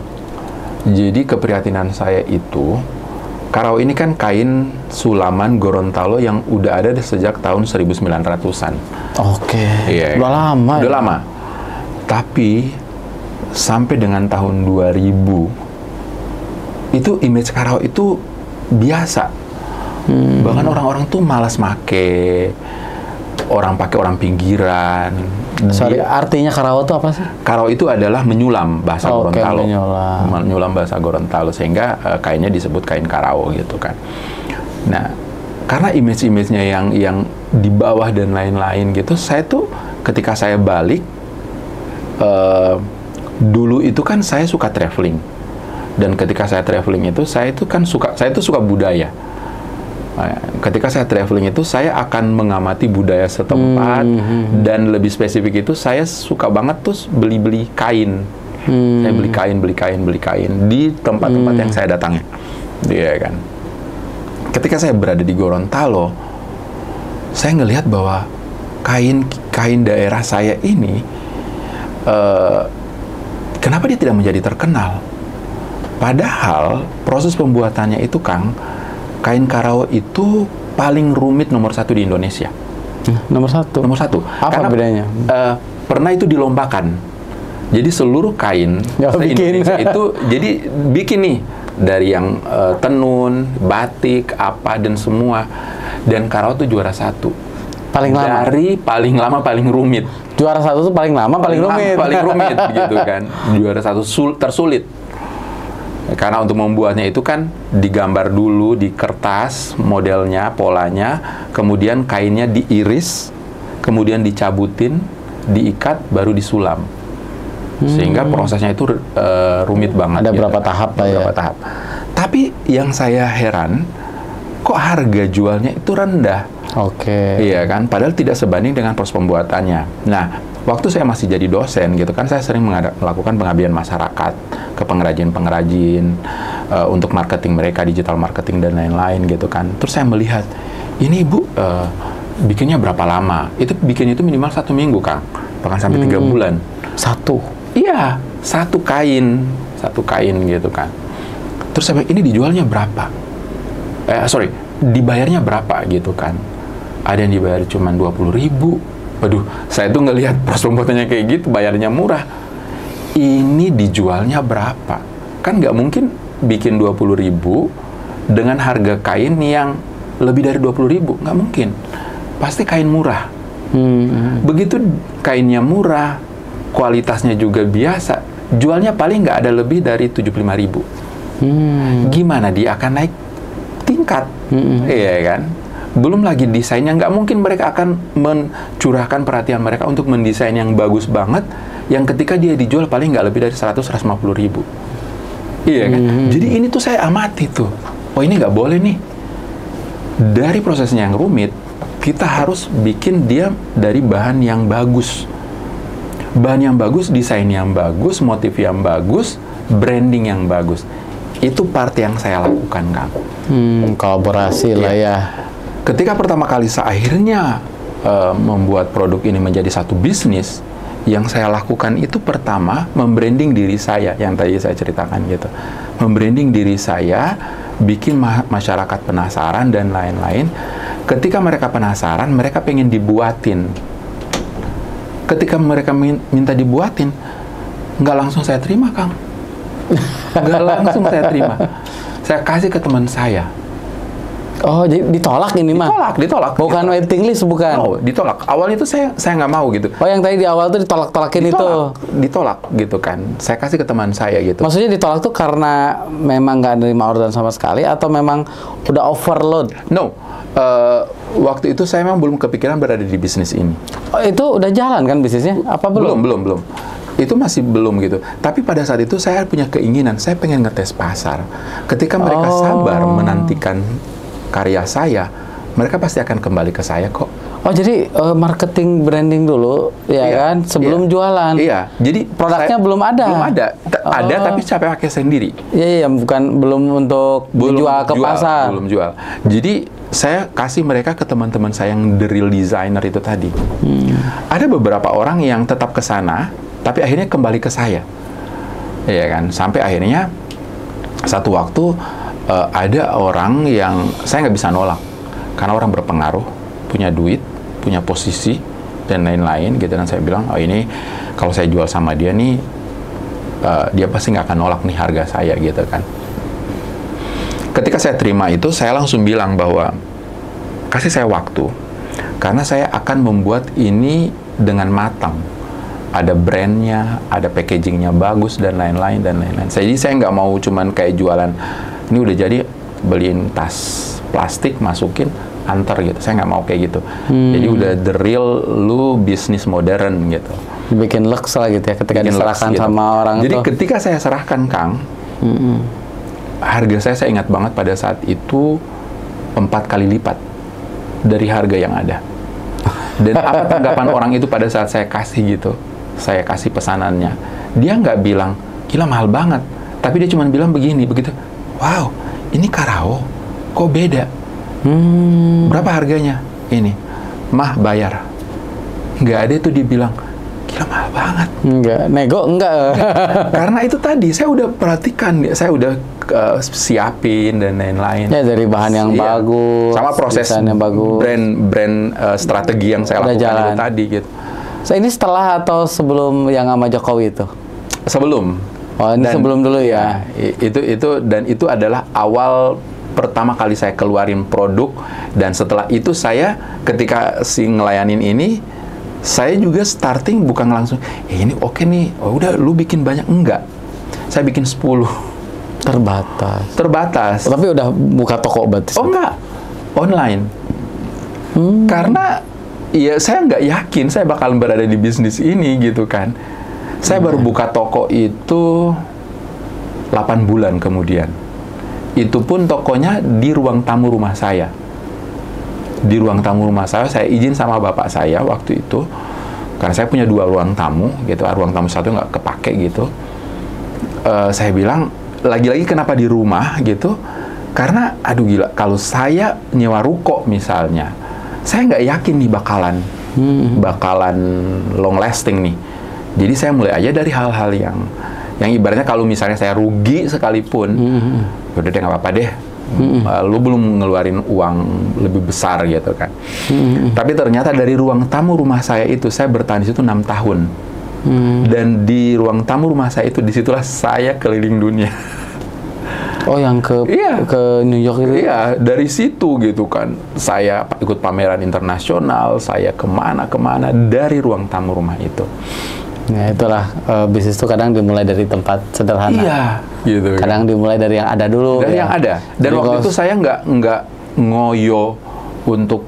Jadi keprihatinan saya itu, karaoke ini kan kain sulaman Gorontalo yang udah ada sejak tahun 1900-an. Oke. Iya, udah lama. Udah lama. Tapi sampai dengan tahun 2000 itu image karaoke itu biasa. Bahkan orang-orang tuh malas make. Orang pakai orang pinggiran. Sorry, artinya karaoke itu apa sih? Karaoke itu adalah menyulam bahasa Gorontalo. Menyulam bahasa Gorontalo, sehingga kainnya disebut kain karaoke gitu kan. Nah, karena image-image-nya yang di bawah dan lain-lain gitu, saya tuh ketika saya balik dulu itu kan saya suka traveling. Dan ketika saya traveling itu saya tuh suka budaya. Ketika saya traveling itu saya akan mengamati budaya setempat, dan lebih spesifik itu saya suka banget tuh beli kain. Saya beli kain di tempat-tempat yang saya datangi. Iya kan. Ketika saya berada di Gorontalo, saya ngelihat bahwa kain daerah saya ini kenapa dia tidak menjadi terkenal? Padahal proses pembuatannya itu Kang, kain karaoke itu paling rumit nomor 1 di Indonesia. Nomor satu? Nomor 1. Apa karena bedanya? Pernah itu dilombakan. Jadi seluruh kain se-Indonesia itu, jadi bikin nih. Dari yang tenun, batik, apa, dan semua. Dan karaoke itu juara 1. Paling lama? Dari paling lama, paling rumit. Juara 1 tuh paling lama, paling rumit? Paling rumit, gitu kan. Juara 1 tersulit. Karena untuk membuatnya itu kan digambar dulu di kertas modelnya, polanya, kemudian kainnya diiris, kemudian dicabutin, diikat, baru disulam. Sehingga prosesnya itu rumit banget. Ada gitu. Berapa tahap lah ya? Berapa tahap. Tapi yang saya heran, kok harga jualnya itu rendah? Oke. Iya kan, padahal tidak sebanding dengan proses pembuatannya. Nah, waktu saya masih jadi dosen gitu kan, saya sering melakukan pengabdian masyarakat ke pengrajin-pengrajin untuk marketing mereka, digital marketing dan lain-lain gitu kan. Terus saya melihat, ini Ibu bikinnya berapa lama? Itu bikinnya itu minimal 1 minggu Kang, bahkan sampai 3 bulan. Satu? Iya, satu kain gitu kan. Terus saya bilang, ini dijualnya berapa? Dibayarnya berapa gitu kan? Ada yang dibayar cuma 20.000, Waduh, saya tuh ngelihat pos-pembuatannya kayak gitu, bayarnya murah. Ini dijualnya berapa? Kan nggak mungkin bikin 20.000 dengan harga kain yang lebih dari 20.000, nggak mungkin. Pasti kain murah. Begitu kainnya murah, kualitasnya juga biasa, jualnya paling nggak ada lebih dari 75.000. Gimana dia akan naik tingkat? Iya kan? Belum lagi desainnya, nggak mungkin mereka akan mencurahkan perhatian mereka untuk mendesain yang bagus banget, yang ketika dia dijual paling nggak lebih dari 100-150 ribu. Iya kan? Jadi ini tuh saya amati tuh, oh ini nggak boleh nih. Dari prosesnya yang rumit, kita harus bikin dia dari bahan yang bagus. Bahan yang bagus, desain yang bagus, motif yang bagus, branding yang bagus. Itu part yang saya lakukan, Kang. Kolaborasi lah ya. Ketika pertama kali saya akhirnya membuat produk ini menjadi satu bisnis, yang saya lakukan itu pertama membranding diri saya, yang tadi saya ceritakan gitu. Membranding diri saya, bikin masyarakat penasaran dan lain-lain. Ketika mereka penasaran, mereka pengen dibuatin. Ketika mereka minta dibuatin, nggak langsung saya terima, Kang. Nggak langsung saya terima. Saya kasih ke teman saya. Oh, jadi ditolak ini mah? Ditolak. Bukan waiting list, bukan? No, ditolak. Awalnya itu saya nggak mau gitu. Oh, yang tadi di awal tuh ditolak-tolakin itu? Ditolak gitu kan. Saya kasih ke teman saya gitu. Maksudnya ditolak tuh karena memang nggak nerima orderan sama sekali, atau memang udah overload? No. Waktu itu saya memang belum kepikiran berada di bisnis ini. Oh, itu udah jalan kan bisnisnya? Apa belum? Belum. Itu masih belum gitu. Tapi pada saat itu saya punya keinginan, saya pengen ngetes pasar. Ketika mereka sabar menantikan karya saya, mereka pasti akan kembali ke saya kok. Oh, jadi marketing branding dulu, ya kan? Sebelum jualan. Iya. Jadi produknya belum ada. Belum ada. Ada tapi capek pakai sendiri. Iya, belum untuk dijual ke pasar. Belum jual. Jadi saya kasih mereka ke teman-teman saya yang the real designer itu tadi. Ada beberapa orang yang tetap ke sana, tapi akhirnya kembali ke saya. Iya kan? Sampai akhirnya satu waktu ada orang yang saya nggak bisa nolak karena orang berpengaruh, punya duit, punya posisi dan lain-lain gitu. Dan saya bilang, oh ini kalau saya jual sama dia nih, dia pasti nggak akan nolak nih harga saya gitu kan. Ketika saya terima itu, saya langsung bilang bahwa kasih saya waktu karena saya akan membuat ini dengan matang. Ada brandnya, ada packagingnya bagus dan lain-lain dan lain-lain. Jadi saya nggak mau cuman kayak jualan. Ini udah jadi, beliin tas plastik, masukin, antar gitu. Saya nggak mau kayak gitu. Jadi udah the real lu bisnis modern gitu. Bikin lux lah gitu ya, ketika diserahkan gitu sama orang. Jadi ketika saya serahkan, Kang, harga saya ingat banget pada saat itu 4 kali lipat dari harga yang ada. Dan apa tanggapan orang itu pada saat saya kasih gitu? Saya kasih pesanannya. Dia nggak bilang, gila mahal banget. Tapi dia cuma bilang begini, begitu. Wow, ini Karao, kok beda? Berapa harganya? Ini, mah bayar. Nggak ada itu dibilang, gila mahal banget. Enggak, nego enggak. Karena itu tadi, saya udah perhatikan, saya udah siapin dan lain-lain. Ya, dari bahan yang bagus, sama proses bagus, brand strategi yang saya lakukan itu tadi gitu. So, ini setelah atau sebelum yang sama Jokowi itu? Sebelum. Oh, ini sebelum dulu ya. Itu adalah awal pertama kali saya keluarin produk, dan setelah itu saya ketika ngelayanin ini, saya juga starting bukan langsung, ini oke nih, oh udah lu bikin banyak, enggak. Saya bikin 10. Terbatas. Tapi udah buka toko berarti? Oh enggak, online. Karena ya saya nggak yakin saya bakal berada di bisnis ini gitu kan. Saya baru buka toko itu 8 bulan kemudian. Itu pun tokonya di ruang tamu rumah saya. Di ruang tamu rumah saya izin sama bapak saya waktu itu. Karena saya punya 2 ruang tamu gitu. Ruang tamu satu nggak kepake gitu. Saya bilang, lagi-lagi kenapa di rumah gitu? Karena, aduh gila, kalau saya nyewa ruko misalnya, saya nggak yakin nih bakalan long lasting nih. Jadi saya mulai aja dari hal-hal yang ibaratnya kalau misalnya saya rugi sekalipun, udah deh nggak apa-apa deh, Lu belum ngeluarin uang lebih besar gitu kan. Tapi ternyata dari ruang tamu rumah saya itu, saya bertahan di situ 6 tahun. Dan di ruang tamu rumah saya itu, disitulah saya keliling dunia. Oh, yang ke New York itu? Iya, dari situ gitu kan. Saya ikut pameran internasional, saya kemana-kemana dari ruang tamu rumah itu. Ya itulah, bisnis itu kadang dimulai dari tempat sederhana. Iya, gitu. Kadang dimulai dari yang ada dulu. Dari yang ada. Dan jadi waktu itu saya nggak ngoyo untuk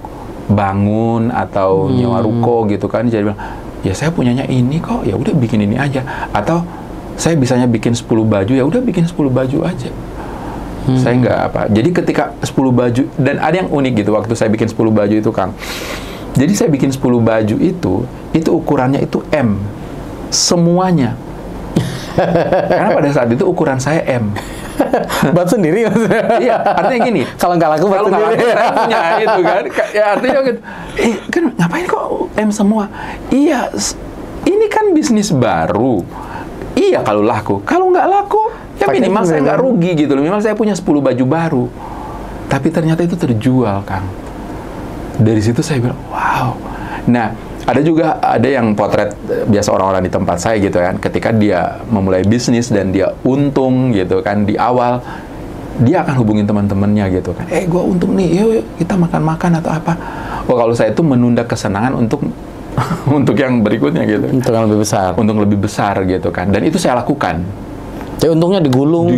bangun atau nyewa ruko gitu kan. Jadi bilang, ya saya punyanya ini kok, ya udah bikin ini aja. Atau saya bisanya bikin 10 baju, ya udah bikin 10 baju aja. Saya nggak apa. Jadi ketika 10 baju, dan ada yang unik gitu waktu saya bikin 10 baju itu, Kang. Jadi saya bikin 10 baju itu ukurannya itu M. Semuanya. Karena pada saat itu ukuran saya M. Buat sendiri maksudnya? Iya, artinya gini. Kalau nggak laku buat Kalau nggak sendiri. laku saya punya itu kan. Ya artinya gitu. Kan ngapain kok M semua? Iya, ini kan bisnis baru. Iya kalau laku. Kalau nggak laku, ya minimal saya nggak rugi gitu loh. Minimal saya punya 10 baju baru. Tapi ternyata itu terjual, Kang. Dari situ saya bilang, wow. Nah, ada yang potret biasa orang-orang di tempat saya gitu kan. Ketika dia memulai bisnis dan dia untung gitu kan di awal, dia akan hubungin teman-temannya gitu kan. Gue untung nih, yuk kita makan-makan atau apa. Oh, kalau saya itu menunda kesenangan untuk untuk yang berikutnya gitu. Untuk yang lebih besar. Untuk lebih besar gitu kan. Dan itu saya lakukan. Jadi untungnya digulung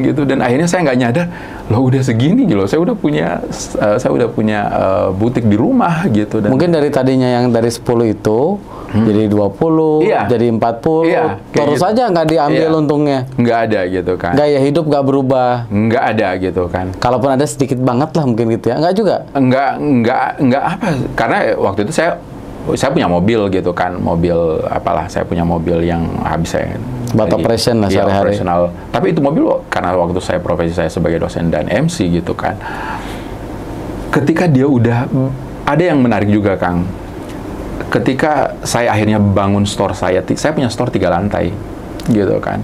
gitu. Dan akhirnya saya nggak nyadar, loh udah segini gitu. Saya udah punya butik di rumah gitu. Dan mungkin dari tadinya yang dari 10 itu jadi 20, jadi 40, terus gitu. aja nggak diambil untungnya. Nggak ada gitu kan. Gaya hidup nggak berubah. Nggak ada gitu kan. Kalaupun ada sedikit banget lah mungkin gitu ya. Nggak juga? Nggak apa. Karena waktu itu saya punya mobil gitu kan. Saya punya mobil yang habis saya buat operation lah sehari-hari. Operasional. Tapi itu mobil karena waktu profesi saya sebagai dosen dan MC gitu kan. Ketika dia udah, ada yang menarik juga, Kang. Ketika saya akhirnya bangun store saya punya store 3 lantai gitu kan.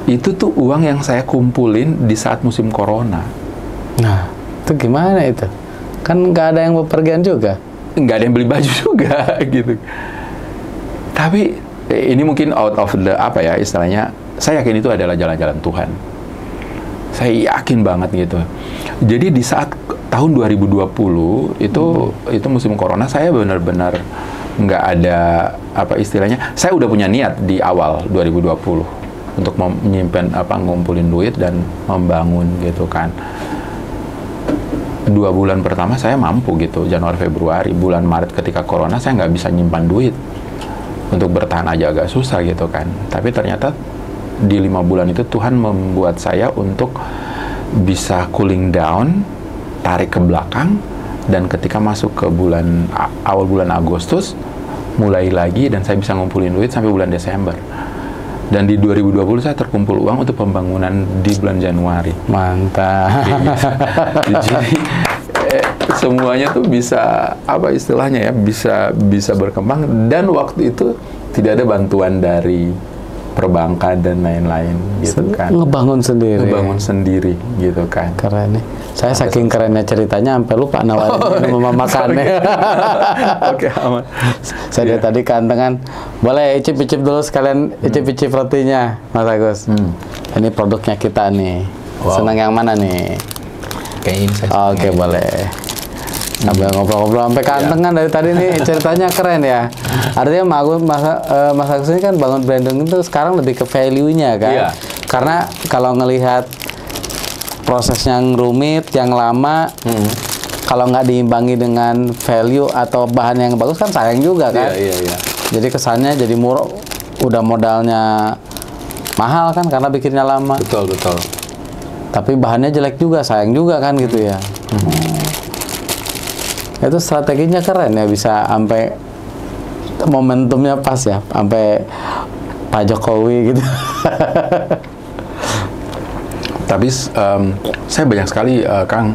Itu tuh uang yang saya kumpulin di saat musim corona. Nah, itu gimana itu? Kan nggak ada yang bepergian juga. Nggak ada yang beli baju juga gitu. Tapi ini mungkin out of the istilahnya, saya yakin itu adalah jalan-jalan Tuhan. Saya yakin banget gitu. Jadi di saat tahun 2020 itu musim corona, saya benar-benar nggak ada istilahnya. Saya udah punya niat di awal 2020 untuk menyimpan ngumpulin duit dan membangun gitu kan. 2 bulan pertama saya mampu gitu, Januari Februari. Bulan Maret ketika corona saya nggak bisa nyimpan duit, untuk bertahan aja agak susah gitu kan. Tapi ternyata di 5 bulan itu Tuhan membuat saya untuk bisa cooling down, tarik ke belakang, dan ketika masuk ke awal bulan Agustus mulai lagi, dan saya bisa ngumpulin duit sampai bulan Desember. Dan di 2020 saya terkumpul uang untuk pembangunan di bulan Januari. Mantap. Jadi semuanya tuh bisa istilahnya ya, bisa berkembang, dan waktu itu tidak ada bantuan dari perbankan dan lain-lain gitu kan. Ngebangun sendiri gitu kan. Keren nih. Saya saking kerennya ceritanya sampai lupa nawarin makannya. Oke, aman. Saya dari tadi kantengan. Boleh icip-icip dulu sekalian, icip-icip rotinya, Mas Agus. Ini produknya kita nih. Wow. Senang yang mana nih? Kayak ini saya. Oke, boleh. Sambil ngobrol-ngobrol sampai kantengan dari tadi nih, ceritanya keren ya. Artinya Mas Agus ini kan bangun branding itu sekarang lebih ke value-nya kan. Iya. Karena kalau ngelihat proses yang rumit, yang lama, kalau nggak diimbangi dengan value atau bahan yang bagus kan sayang juga kan. Iya. Jadi kesannya jadi murah, udah modalnya mahal kan karena bikinnya lama. Betul. Tapi bahannya jelek juga, sayang juga kan gitu ya. Itu strateginya keren ya, bisa sampai momentumnya pas ya, sampai Pak Jokowi gitu. Tapi saya banyak sekali, Kang,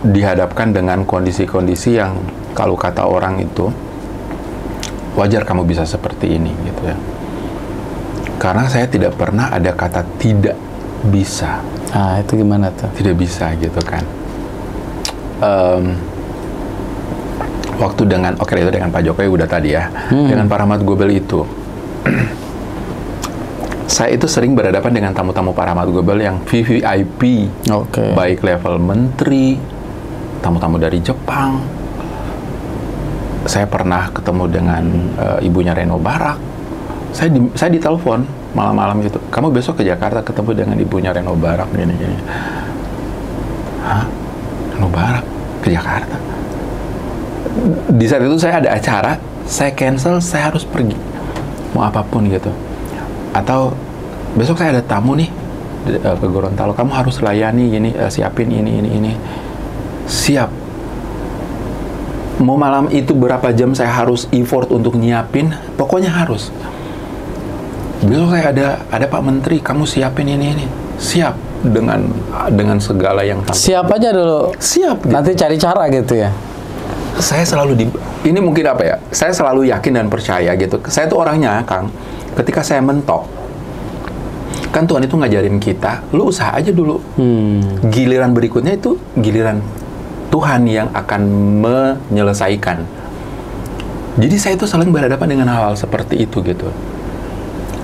dihadapkan dengan kondisi-kondisi yang kalau kata orang itu wajar kamu bisa seperti ini gitu ya. Karena saya tidak pernah ada kata tidak bisa. Itu gimana tuh? Tidak bisa gitu kan. Waktu dengan, itu dengan Pak Jokowi udah tadi ya. Dengan Pak Rahmat Gobel itu, saya itu sering berhadapan dengan tamu-tamu Pak Rahmat Gobel yang VVIP, baik level menteri, tamu-tamu dari Jepang. Saya pernah ketemu dengan ibunya Reno Barak. Saya ditelepon malam-malam gitu. Kamu besok ke Jakarta ketemu dengan ibunya Reno Barak gini-gini. Hah? Reno Barak ke Jakarta? Di saat itu saya ada acara, saya cancel, saya harus pergi. Mau apapun gitu. Atau besok saya ada tamu nih ke Gorontalo, kamu harus layani gini, siapin ini. Siap. Mau malam itu berapa jam saya harus effort untuk nyiapin, pokoknya harus. Besok saya ada Pak Menteri, kamu siapin ini. Siap dengan segala yang tampil. Siap aja dulu. Siap. Gitu. Nanti cari cara gitu ya. Saya selalu ini mungkin apa ya? Saya selalu yakin dan percaya gitu. Saya tuh orangnya, Kang, ketika saya mentok, kan Tuhan itu ngajarin kita, lu usaha aja dulu. Giliran berikutnya itu giliran Tuhan yang akan menyelesaikan. Jadi saya itu sering berhadapan dengan hal-hal seperti itu gitu.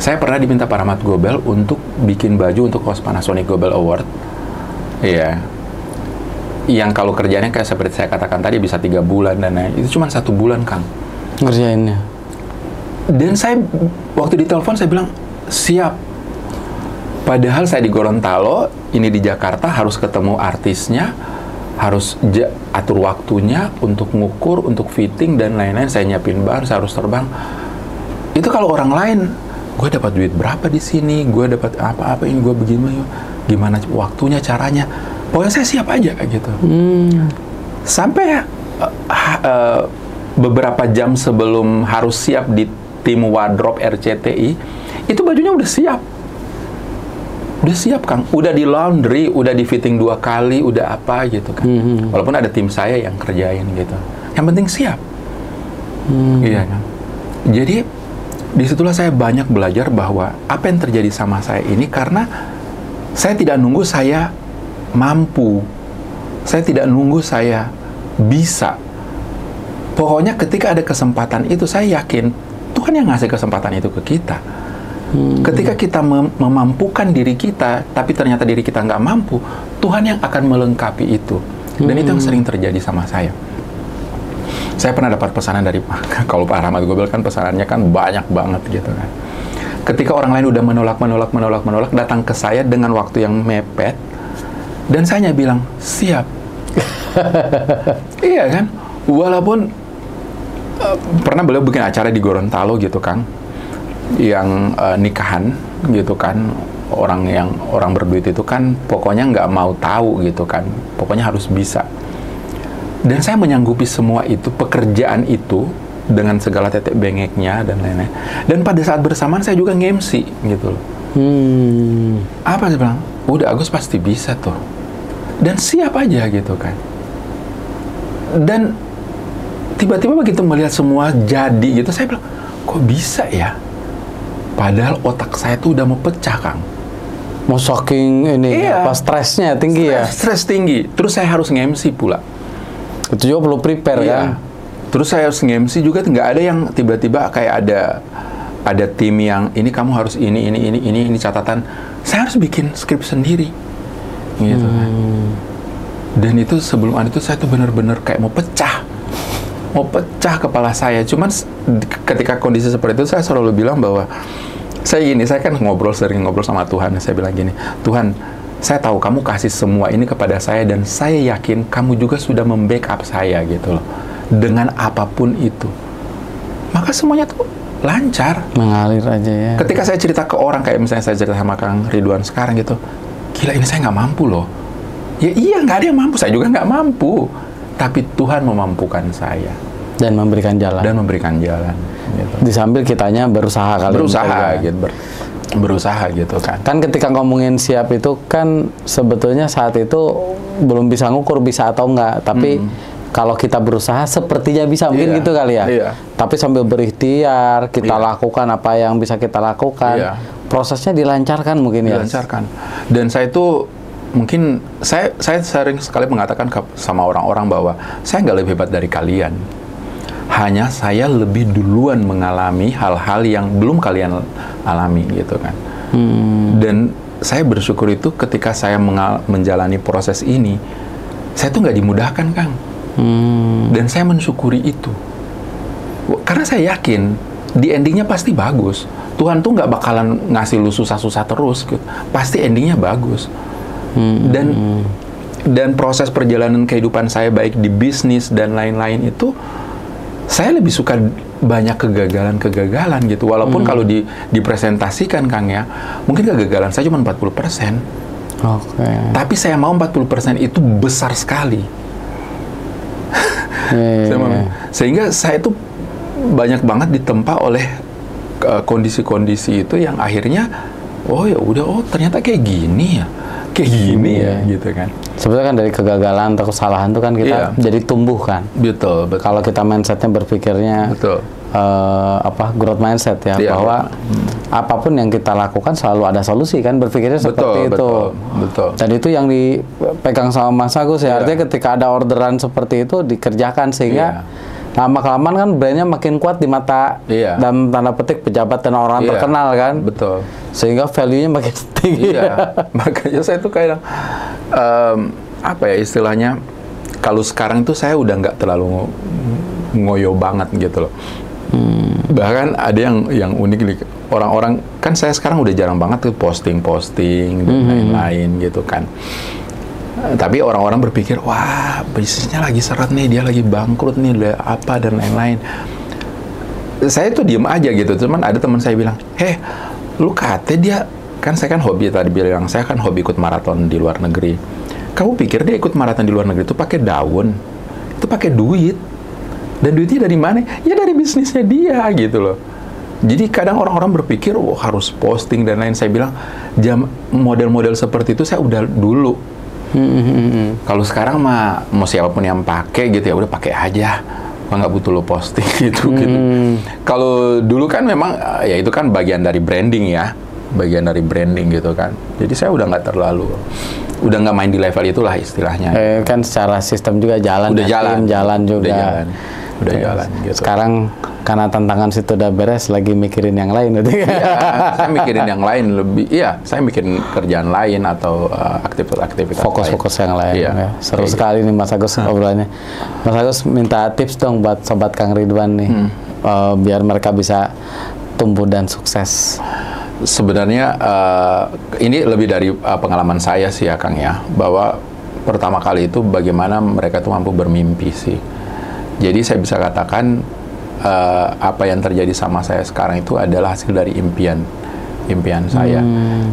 Saya pernah diminta Pak Rahmat Gobel untuk bikin baju untuk host Panasonic Global Award. Iya. Yang kalau kerjanya kayak seperti saya katakan tadi bisa 3 bulan dan lain. Itu cuma 1 bulan, Kang. Ngerjainnya. Dan saya waktu ditelepon saya bilang siap. Padahal saya di Gorontalo, ini di Jakarta harus ketemu artisnya, harus atur waktunya untuk ngukur, untuk fitting dan lain-lain. Saya nyiapin bahan, saya harus terbang. Itu kalau orang lain, gue dapat duit berapa di sini, gue dapat apa-apa ini, gue gimana waktunya, caranya. Pokoknya saya siap aja gitu. Sampai beberapa jam sebelum harus siap di tim wardrobe RCTI, itu bajunya udah siap. Udah siap, Kang. Udah di laundry, udah di fitting 2 kali, udah apa gitu kan. Walaupun ada tim saya yang kerjain gitu. Yang penting siap. Iya kan. Jadi disitulah saya banyak belajar bahwa apa yang terjadi sama saya ini karena saya tidak nunggu saya mampu. Saya tidak nunggu saya bisa. Pokoknya ketika ada kesempatan itu, saya yakin Tuhan yang ngasih kesempatan itu ke kita. Ketika kita memampukan diri kita, tapi ternyata diri kita nggak mampu, Tuhan yang akan melengkapi itu. Dan itu yang sering terjadi sama saya. Saya pernah dapat pesanan dari, kalau Pak Rahmat Gobel kan pesanannya kan banyak banget gitu kan. Ketika orang lain udah menolak, datang ke saya dengan waktu yang mepet, dan saya bilang, siap. Iya kan? Walaupun pernah beliau bikin acara di Gorontalo gitu, Kang, yang nikahan gitu kan, orang berduit itu kan pokoknya nggak mau tahu gitu kan, pokoknya harus bisa. Dan saya menyanggupi semua itu, pekerjaan itu dengan segala tetek bengeknya dan lain-lain. Dan pada saat bersamaan saya juga nge-MC gitu loh. Apa saya bilang? Udah, Agus pasti bisa tuh. Dan siap aja gitu kan. Dan tiba-tiba begitu melihat semua jadi gitu, saya bilang, kok bisa ya? Padahal otak saya tuh udah mau pecah, Kang. Mau saking ini, apa stresnya tinggi ya? Stres tinggi. Terus saya harus nge-MC pula. Itu juga perlu prepare kan? Terus saya harus nge-MC juga, nggak ada yang tiba-tiba kayak ada tim yang ini kamu harus ini catatan. Saya harus bikin skrip sendiri. Gitu kan. Dan itu sebelum itu saya tuh benar-benar kayak mau pecah kepala saya. Cuman ketika kondisi seperti itu saya selalu bilang bahwa saya kan sering ngobrol sama Tuhan. Saya bilang gini, Tuhan, saya tahu kamu kasih semua ini kepada saya dan saya yakin kamu juga sudah membackup saya gitu loh. Dengan apapun itu. Maka semuanya tuh lancar. Mengalir aja ya. Ketika saya cerita ke orang, kayak misalnya saya cerita sama Kang Ridwan sekarang gitu, gila ini saya nggak mampu loh. Ya iya, nggak ada yang mampu, saya juga nggak mampu. Tapi Tuhan memampukan saya. Dan memberikan jalan. Gitu. Di sambil kitanya berusaha berusaha gitu kan. Kan ketika ngomongin siap itu kan sebetulnya saat itu belum bisa ngukur bisa atau enggak. Tapi kalau kita berusaha sepertinya bisa, mungkin gitu kali ya. Tapi sambil berikhtiar, kita lakukan apa yang bisa kita lakukan. prosesnya dilancarkan mungkin ya. Dilancarkan. Dan saya itu mungkin saya sering sekali mengatakan sama orang-orang bahwa saya nggak lebih hebat dari kalian. Hanya saya lebih duluan mengalami hal-hal yang belum kalian alami gitu kan. Dan saya bersyukur itu ketika saya menjalani proses ini, saya tuh nggak dimudahkan, Kang. Dan saya mensyukuri itu. Karena saya yakin di endingnya pasti bagus. Tuhan tuh nggak bakalan ngasih lu susah-susah terus, gitu. Pasti endingnya bagus. Dan proses perjalanan kehidupan saya baik di bisnis dan lain-lain itu, saya lebih suka banyak kegagalan gitu. Walaupun kalau dipresentasikan, Kang ya, mungkin kegagalan saya cuma 40%. Tapi saya mau 40% itu besar sekali. Sehingga saya itu banyak banget ditempa oleh kondisi-kondisi itu yang akhirnya ya udah ternyata kayak gini ya gitu kan. Sebenarnya kan dari kegagalan atau kesalahan itu kan kita jadi tumbuh kan. Betul. Kalau kita mindsetnya berpikirnya growth mindset ya, bahwa apapun yang kita lakukan selalu ada solusi kan, berpikirnya seperti itu. Betul. Dan itu yang dipegang sama Mas Agus ya. Artinya ketika ada orderan seperti itu dikerjakan sehingga lama-kelamaan kan brandnya makin kuat di mata dalam tanda petik pejabat dan orang terkenal kan. Betul. Sehingga value-nya makin tinggi. Makanya saya tuh kayak istilahnya, kalau sekarang tuh saya udah nggak terlalu ngoyo banget gitu loh. Bahkan ada yang unik nih, orang-orang kan saya sekarang udah jarang banget tuh posting dan lain-lain gitu kan. Tapi orang-orang berpikir, wah bisnisnya lagi seret nih, dia lagi bangkrut nih, apa dan lain-lain. Saya tuh diem aja gitu. Cuman ada teman saya bilang, lu kate dia kan, saya kan hobi tadi bilang, saya kan hobi ikut maraton di luar negeri. Kamu pikir dia ikut maraton di luar negeri itu pakai daun? Itu pakai duit. Dan duitnya dari mana? Ya dari bisnisnya dia gitu loh. Jadi kadang orang-orang berpikir, harus posting dan lain. Saya bilang, model-model seperti itu saya udah dulu. Kalau sekarang mah mau siapapun yang pakai gitu ya udah pakai aja, nggak butuh lo posting gitu. Kalau dulu kan memang ya itu kan bagian dari branding gitu kan. Jadi saya udah nggak main di level itulah istilahnya. Kan secara sistem juga jalan, udah jalan juga. Udah jalan gitu. Sekarang karena tantangan situ udah beres, lagi mikirin yang lain gitu. Saya mikirin yang lain lebih. Saya mikirin kerjaan lain atau aktivitas fokus yang lain. Seru sekali nih Mas Agus obrolannya. Mas Agus minta tips dong buat sobat Kang Ridwan nih, biar mereka bisa tumbuh dan sukses. Sebenarnya ini lebih dari pengalaman saya sih ya Kang ya, bahwa pertama kali itu bagaimana mereka tuh mampu bermimpi sih. Jadi saya bisa katakan apa yang terjadi sama saya sekarang itu adalah hasil dari impian saya.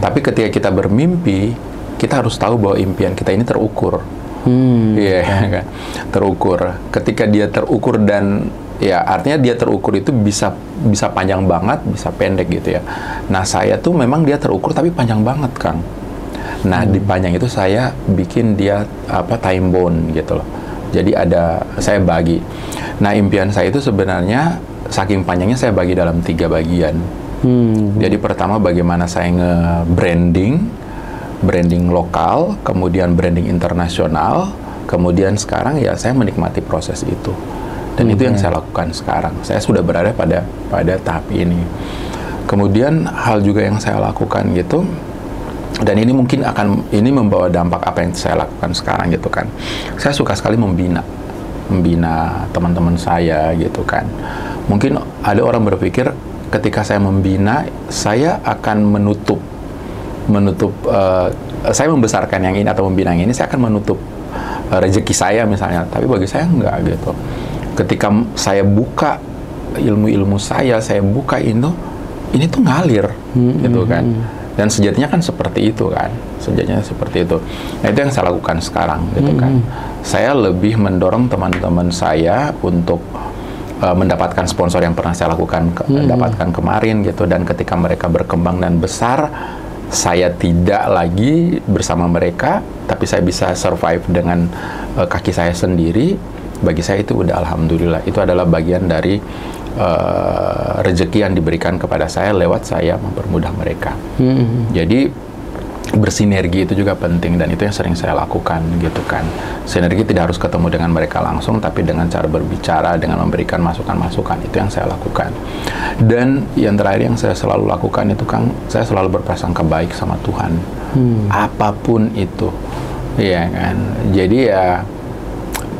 Tapi ketika kita bermimpi, kita harus tahu bahwa impian kita ini terukur. Kan? Terukur. Ketika dia terukur dan artinya dia terukur itu bisa panjang banget, bisa pendek gitu ya. Nah, saya tuh memang dia terukur tapi panjang banget, Kang. Nah, di panjang itu saya bikin dia time bound gitu loh. Jadi saya bagi. Nah, impian saya itu sebenarnya saking panjangnya saya bagi dalam 3 bagian. Jadi pertama bagaimana saya branding lokal, kemudian branding internasional, kemudian sekarang saya menikmati proses itu. Dan itu yang saya lakukan sekarang. Saya sudah berada pada tahap ini. Kemudian hal juga yang saya lakukan gitu, dan ini mungkin ini membawa dampak apa yang saya lakukan sekarang gitu kan. Saya suka sekali membina teman-teman saya gitu kan. Mungkin ada orang berpikir ketika saya membina, saya akan menutup saya membesarkan yang ini atau membina yang ini, saya akan menutup rezeki saya misalnya. Tapi bagi saya enggak gitu. Ketika saya buka ilmu-ilmu saya buka ini tuh ngalir gitu kan. Dan sejatinya kan seperti itu kan, Nah, itu yang saya lakukan sekarang gitu kan. Saya lebih mendorong teman-teman saya untuk mendapatkan sponsor yang pernah saya dapatkan kemarin gitu. Dan ketika mereka berkembang dan besar, saya tidak lagi bersama mereka, tapi saya bisa survive dengan kaki saya sendiri. Bagi saya itu udah alhamdulillah. Itu adalah bagian dari rezeki yang diberikan kepada saya lewat saya mempermudah mereka. Jadi bersinergi itu juga penting, dan itu yang sering saya lakukan gitu kan. Sinergi tidak harus ketemu dengan mereka langsung, tapi dengan cara berbicara, dengan memberikan masukan-masukan, itu yang saya lakukan. Dan yang terakhir yang saya selalu lakukan itu, Kang, saya selalu berprasangka baik sama Tuhan, apapun itu, ya kan. Jadi ya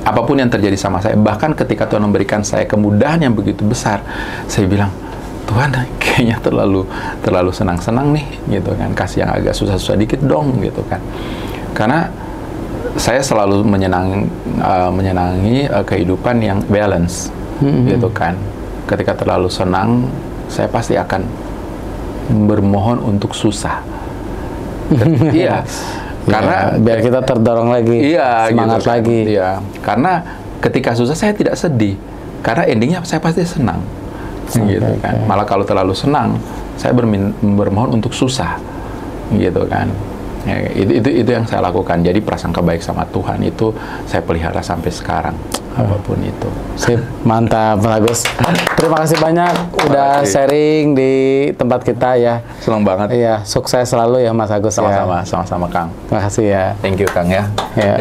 apapun yang terjadi sama saya, bahkan ketika Tuhan memberikan saya kemudahan yang begitu besar, saya bilang, Tuhan kayaknya terlalu senang-senang nih, gitu kan. Kasih yang agak susah-susah dikit dong, gitu kan. Karena saya selalu menyenangi kehidupan yang balance, gitu kan. Ketika terlalu senang, saya pasti akan bermohon untuk susah. Iya. Karena biar kita terdorong lagi, semangat gitu kan. lagi. Iya, karena ketika susah saya tidak sedih, karena endingnya saya pasti senang, gitu kan. Malah kalau terlalu senang, saya bermohon untuk susah, gitu kan. Ya, itu yang saya lakukan. Jadi prasangka baik sama Tuhan itu saya pelihara sampai sekarang, apapun itu. Sip, mantap Mas Agus. Terima kasih banyak udah sharing di tempat kita ya. Senang banget. Iya, sukses selalu ya Mas Agus. Sama-sama, sama-sama Kang. Terima kasih ya. Thank you Kang ya. Ya.